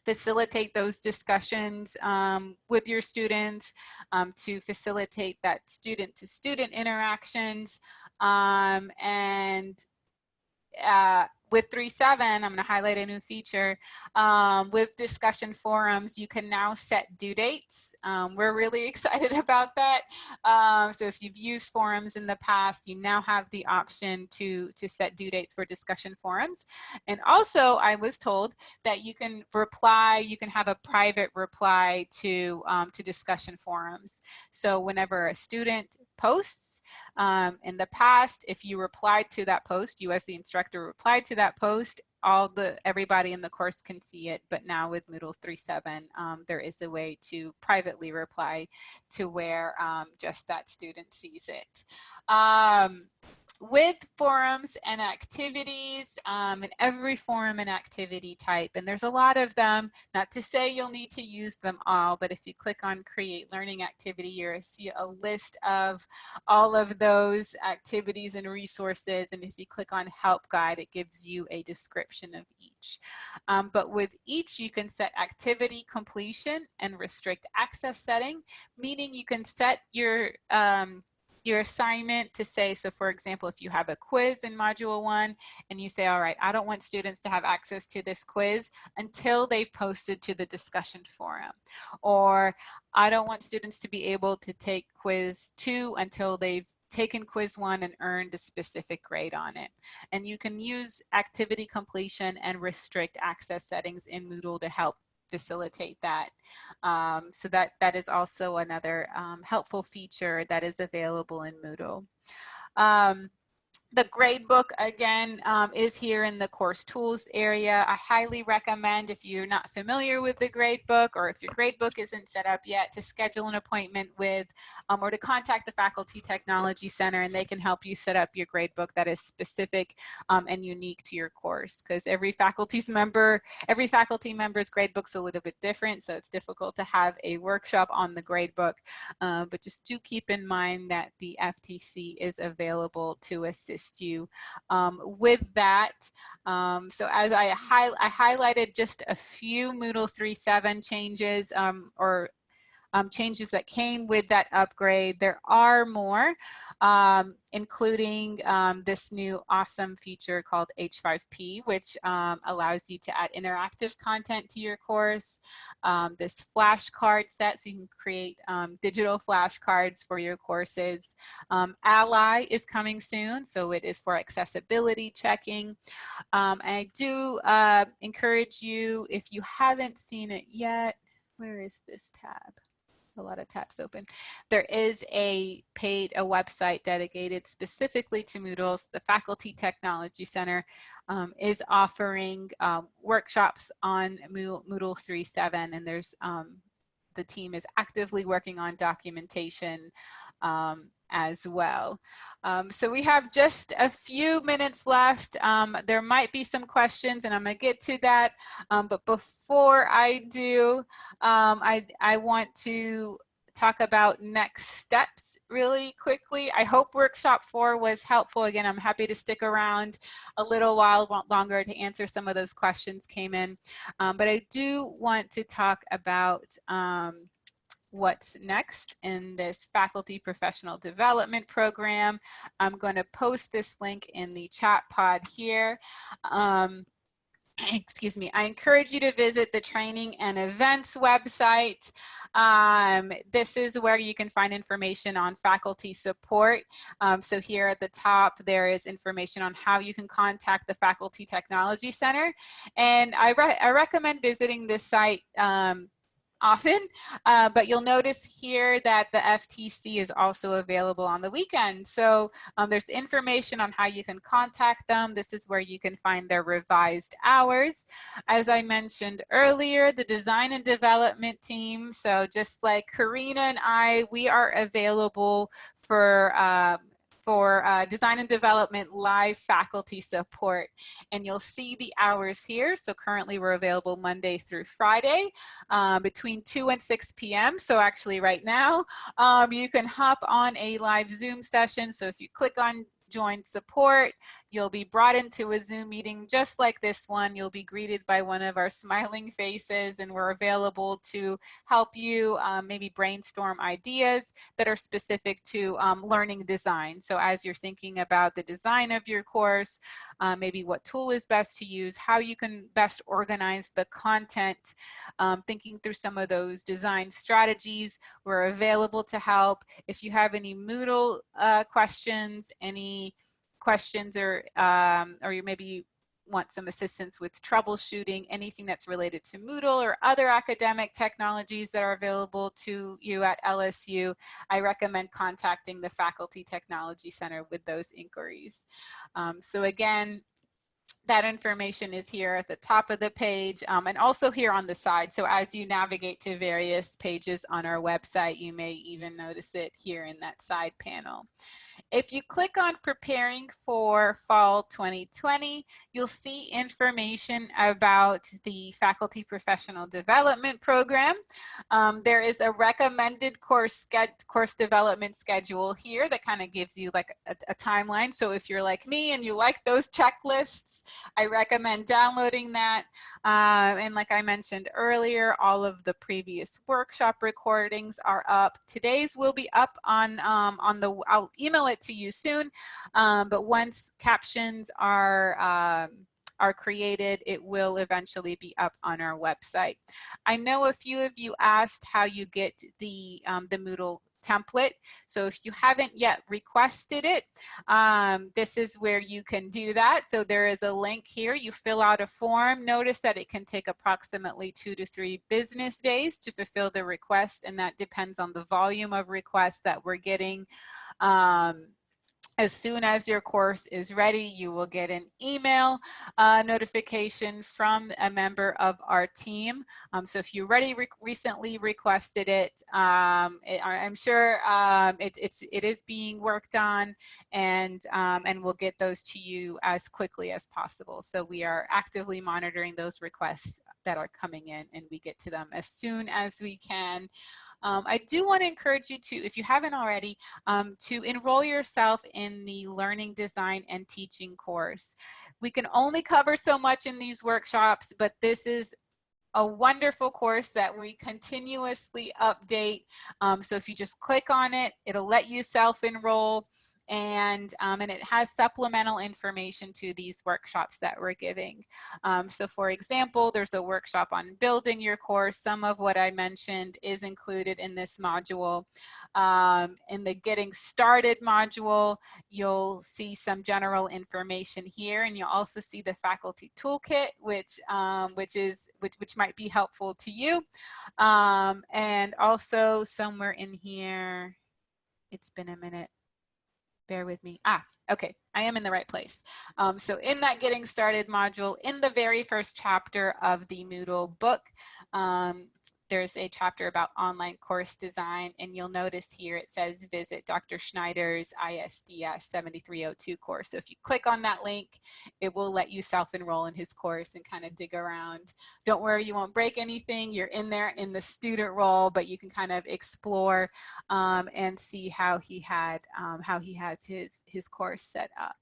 facilitate those discussions with your students, to facilitate that student-to-student interactions, and with 3.7, I'm going to highlight a new feature. With discussion forums, you can now set due dates. We're really excited about that. So if you've used forums in the past, you now have the option to set due dates for discussion forums. And also, I was told that you can have a private reply to discussion forums. So whenever a student posts, in the past, if you replied to that post, you as the instructor replied to that post, everybody in the course can see it. But now with Moodle 3.7, there is a way to privately reply to where just that student sees it. With forums and activities, and every forum and activity type, and there's a lot of them, not to say you'll need to use them all, but if you click on Create Learning Activity, you'll see a list of all of those activities and resources, and if you click on Help Guide, it gives you a description of each. But with each, you can set activity completion and restrict access setting, meaning you can set your your assignment to say, so for example, if you have a quiz in Module 1 and you say, all right, I don't want students to have access to this quiz until they've posted to the discussion forum, or I don't want students to be able to take quiz 2 until they've taken quiz 1 and earned a specific grade on it. And you can use activity completion and restrict access settings in Moodle to help facilitate that. So that is also another helpful feature that is available in Moodle. The gradebook, again, is here in the course tools area. I highly recommend, if you're not familiar with the gradebook, or if your gradebook isn't set up yet, to schedule an appointment with or to contact the Faculty Technology Center, and they can help you set up your gradebook that is specific and unique to your course, because every faculty member's gradebook's a little bit different, so it's difficult to have a workshop on the gradebook. But just do keep in mind that the FTC is available to assist you with that. So as I highlighted just a few Moodle 3.7 changes changes that came with that upgrade. There are more, including this new awesome feature called H5P, which allows you to add interactive content to your course. This flashcard set, so you can create digital flashcards for your courses. Ally is coming soon, so it is for accessibility checking. I do encourage you, if you haven't seen it yet, where is this tab? A lot of tabs open. There is a website dedicated specifically to Moodles. The Faculty Technology Center is offering workshops on Moodle 3.7, and there's the team is actively working on documentation as well. So we have just a few minutes left. There might be some questions, and I'm going to get to that. But before I do, I want to talk about next steps really quickly. I hope workshop 4 was helpful. Again, I'm happy to stick around a little while longer to answer some of those questions came in. But I do want to talk about what's next in this faculty professional development program. I'm going to post this link in the chat pod here. Excuse me, I encourage you to visit the training and events website. This is where you can find information on faculty support. So here at the top, there is information on how you can contact the Faculty Technology Center. And I recommend visiting this site often, but you'll notice here that the FTC is also available on the weekend. So there's information on how you can contact them. This is where you can find their revised hours. As I mentioned earlier, the design and development team, so just like Karina and I, we are available for design and development live faculty support, and you'll see the hours here. So currently we're available Monday through Friday between 2 and 6 p.m. So actually right now you can hop on a live Zoom session. So if you click on join support, you'll be brought into a Zoom meeting just like this one. You'll be greeted by one of our smiling faces, and we're available to help you maybe brainstorm ideas that are specific to learning design. So as you're thinking about the design of your course, maybe what tool is best to use, how you can best organize the content, thinking through some of those design strategies, we're available to help. If you have any Moodle questions, any questions, or you maybe want some assistance with troubleshooting, anything that's related to Moodle or other academic technologies that are available to you at LSU, I recommend contacting the Faculty Technology Center with those inquiries. So again, that information is here at the top of the page and also here on the side. So as you navigate to various pages on our website, you may even notice it here in that side panel. If you click on preparing for fall 2020, you'll see information about the Faculty Professional Development Program. There is a recommended course development schedule here that kind of gives you like a timeline. So if you're like me and you like those checklists, I recommend downloading that. And like I mentioned earlier, all of the previous workshop recordings are up. Today's will be up on the, I'll email it to you soon. But once captions are created, it will eventually be up on our website. I know a few of you asked how you get the Moodle template. So if you haven't yet requested it, this is where you can do that. So there is a link here. You fill out a form. Notice that it can take approximately 2 to 3 business days to fulfill the request, and that depends on the volume of requests that we're getting. As soon as your course is ready, you will get an email notification from a member of our team. So if you recently requested it, I'm sure it is being worked on, and we'll get those to you as quickly as possible. So we are actively monitoring those requests that are coming in, and we get to them as soon as we can. I do want to encourage you to, if you haven't already, to enroll yourself in the Learning Design and Teaching course. We can only cover so much in these workshops, but this is a wonderful course that we continuously update. So if you just click on it, it'll let you self-enroll. And it has supplemental information to these workshops that we're giving. So for example, there's a workshop on building your course. Some of what I mentioned is included in this module. In the Getting Started module, you'll see some general information here, and you'll also see the faculty toolkit, which might be helpful to you. And also somewhere in here, it's been a minute. Bear with me. Okay, I am in the right place. So in that Getting Started module, in the very first chapter of the Moodle book, there's a chapter about online course design, and you'll notice here it says visit Dr. Schneider's ISDS 7302 course. So if you click on that link, it will let you self-enroll in his course and kind of dig around. Don't worry, you won't break anything. You're in there in the student role, but you can kind of explore and see how he has his course set up.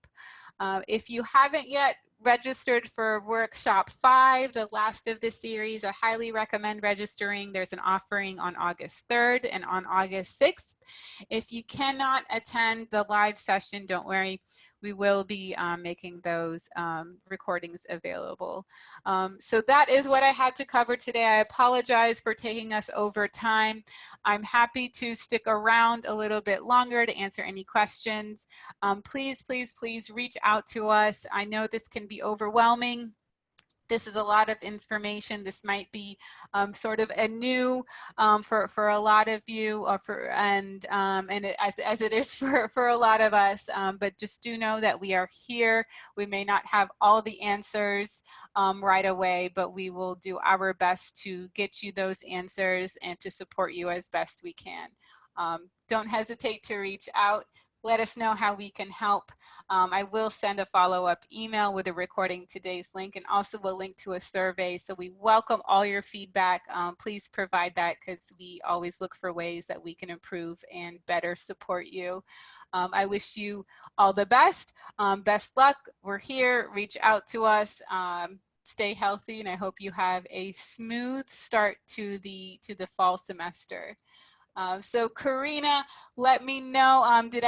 If you haven't yet registered for workshop 5, the last of this series, I highly recommend registering. There's an offering on August 3rd and on August 6th. If you cannot attend the live session, don't worry. We will be making those recordings available. So that is what I had to cover today. I apologize for taking us over time. I'm happy to stick around a little bit longer to answer any questions. Please, please, please reach out to us. I know this can be overwhelming. This is a lot of information. This might be sort of a new for a lot of you, as it is for a lot of us. But just do know that we are here. We may not have all the answers right away, but we will do our best to get you those answers and to support you as best we can. Don't hesitate to reach out. Let us know how we can help. I will send a follow-up email with a recording today's link, and also a link to a survey. So we welcome all your feedback. Please provide that, because we always look for ways that we can improve and better support you. I wish you all the best. Best luck. We're here. Reach out to us. Stay healthy, and I hope you have a smooth start to the fall semester. So Karina, let me know, did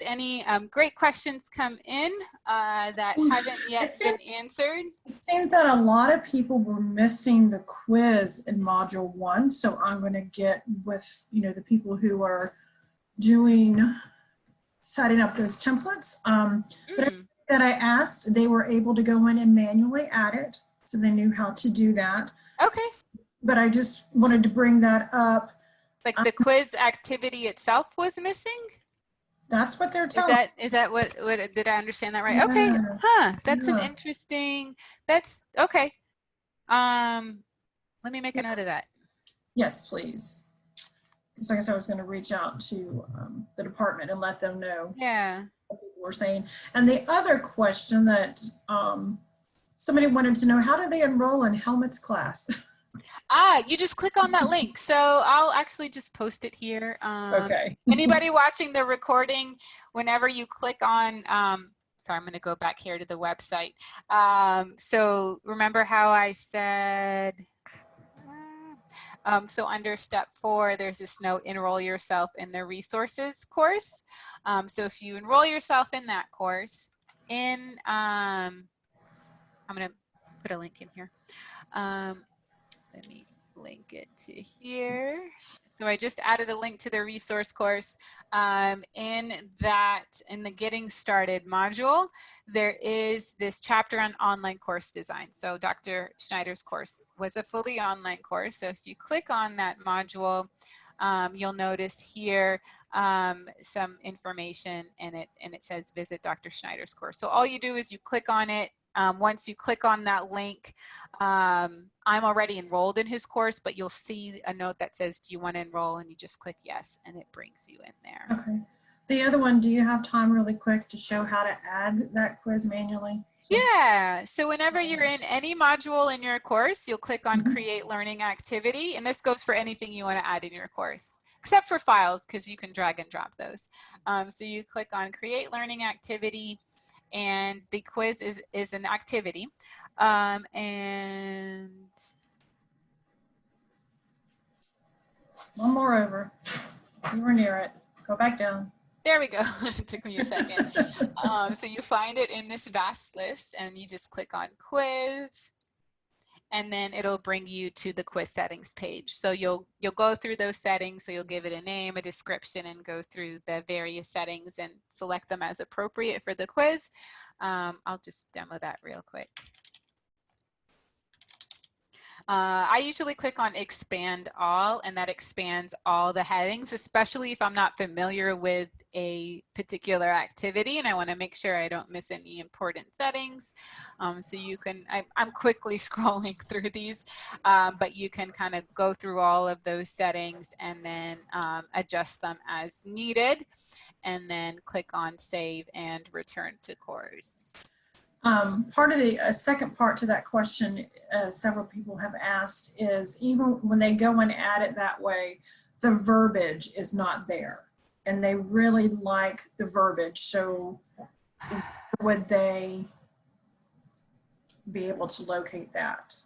any great questions come in that haven't yet been answered? It seems that a lot of people were missing the quiz in module 1. So I'm going to get with, the people who are setting up those templates. But that I asked, they were able to go in and manually add it. So they knew how to do that. Okay. But I just wanted to bring that up. Like the quiz activity itself was missing? That's what they're telling me. Is that what did I understand that right? Yeah. Okay. Huh. That's an interesting, that's okay. Let me make a note of that. Yes, please. Because like I said, I was going to reach out to the department and let them know. Yeah. What people were saying. And the other question that somebody wanted to know, how do they enroll in Helmut's class? You just click on that link. So I'll actually just post it here. Okay. Anybody watching the recording, whenever you click on sorry, I'm going to go back here to the website. So remember how I said, so under step 4, there's this note, enroll yourself in the resources course. So if you enroll yourself in that course, I'm going to put a link in here. Let me link it to here. So I just added a link to the resource course. In the Getting Started module, there is this chapter on online course design. So Dr. Schneider's course was a fully online course. So if you click on that module, you'll notice here some information in it, and it says visit Dr. Schneider's course. So all you do is you click on it. Once you click on that link, I'm already enrolled in his course, but you'll see a note that says, do you want to enroll? And you just click yes, and it brings you in there. Okay. The other one, do you have time really quick to show how to add that quiz manually? Yeah, so whenever you're in any module in your course, you'll click on Create Learning Activity, and this goes for anything you want to add in your course, except for files, because you can drag and drop those. So you click on Create Learning Activity, and the quiz is an activity. And one more over. You were near it. Go back down. There we go. It took me a second. So you find it in this vast list, and you just click on quiz, and then it'll bring you to the quiz settings page. So you'll go through those settings. So you'll give it a name, a description, and go through the various settings and select them as appropriate for the quiz. I'll just demo that real quick. I usually click on expand all, and that expands all the headings, especially if I'm not familiar with a particular activity and I want to make sure I don't miss any important settings. So you can, I'm quickly scrolling through these, but you can kind of go through all of those settings and then adjust them as needed, and then click on save and return to course. Part of the second part to that question, several people have asked, is even when they go and add it that way, the verbiage is not there, and they really like the verbiage. So would they be able to locate that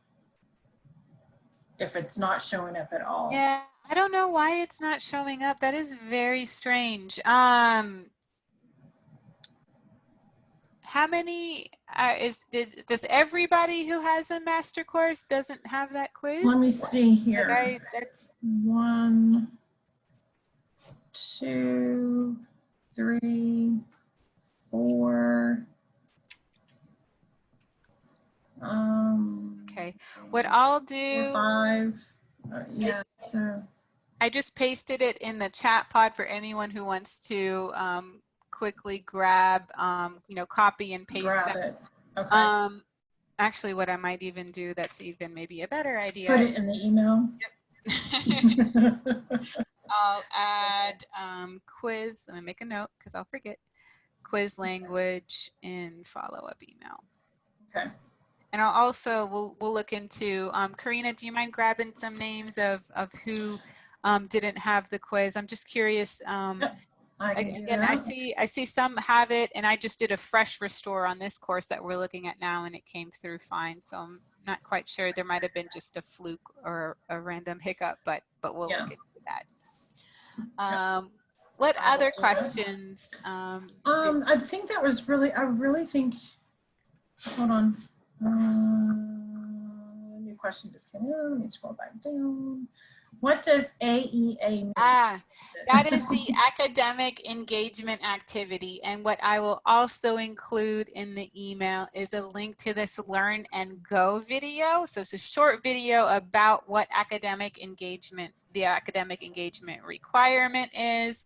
if it's not showing up at all? Yeah, I don't know why it's not showing up. That is very strange. How many does everybody who has a master course doesn't have that quiz? Let me see here. That's 1, 2, 3, 4. Okay. What I'll do, 5. Yeah. So I just pasted it in the chat pod for anyone who wants to quickly grab, copy and paste grab them. it. Okay. Actually, what I might even do, that's even maybe a better idea. Put it in the email. I'll add quiz. Let me make a note because I'll forget. Quiz language in follow-up email. Okay. And I'll also, we'll look into, Karina, do you mind grabbing some names of who didn't have the quiz? I'm just curious. I see some have it, and I just did a fresh restore on this course that we're looking at now, and it came through fine. So I'm not quite sure. There might have been just a fluke or a random hiccup, but we'll look into that. What other questions? I think that was really, I really think, hold on. New question just came in. Let me scroll back down. What does AEA mean? That is the academic engagement activity. And what I will also include in the email is a link to this Learn and Go video. So it's a short video about what the academic engagement requirement is.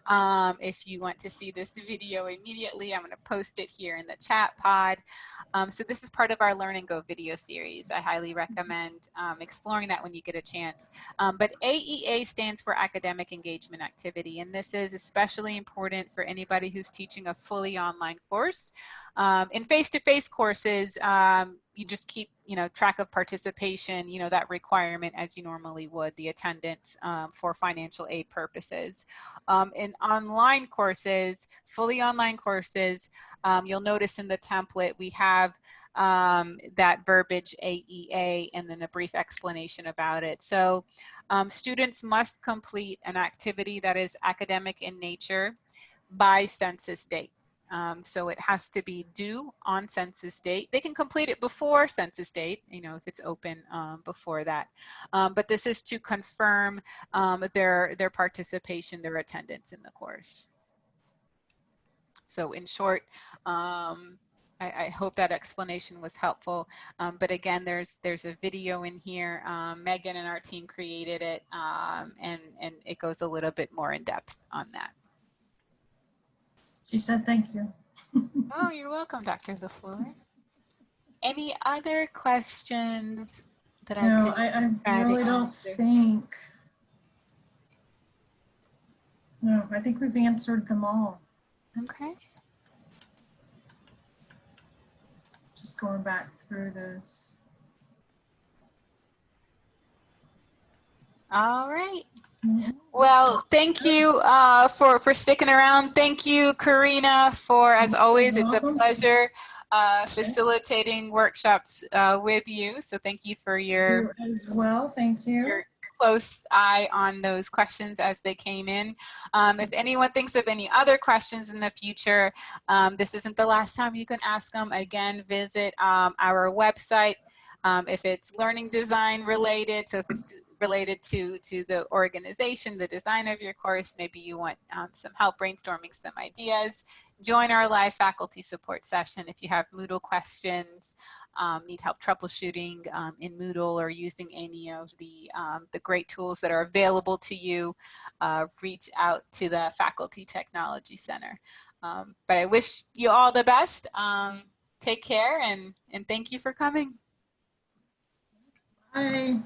If you want to see this video immediately, I'm going to post it here in the chat pod. So this is part of our Learn and Go video series. I highly recommend exploring that when you get a chance. But AEA stands for Academic Engagement Activity, and this is especially important for anybody who's teaching a fully online course. In face-to-face courses, you just keep, track of participation, that requirement as you normally would, the attendance for financial aid purposes. In online courses, fully online courses, you'll notice in the template we have that verbiage AEA and then a brief explanation about it. So students must complete an activity that is academic in nature by census date. So it has to be due on census date. They can complete it before census date, if it's open before that. But this is to confirm their participation, their attendance in the course. So in short, I hope that explanation was helpful. But again, there's a video in here. Megan and our team created it, and it goes a little bit more in depth on that. She said thank you. Oh, you're welcome, Dr. LaFleur. Any other questions that I could I really don't think. No, I think we've answered them all. Okay. Just going back through this. All right. Well, thank you for sticking around. Thank you, Karina, for, as always, it's a pleasure facilitating workshops with you. So thank you for You as well. Thank you. Your close eye on those questions as they came in. If anyone thinks of any other questions in the future, this isn't the last time you can ask them. Again, visit our website. If it's learning design related, so if it's related to the organization, the design of your course, maybe you want some help brainstorming some ideas, join our live faculty support session. If you have Moodle questions, need help troubleshooting in Moodle or using any of the great tools that are available to you, reach out to the Faculty Technology Center. But I wish you all the best. Take care and thank you for coming. Bye.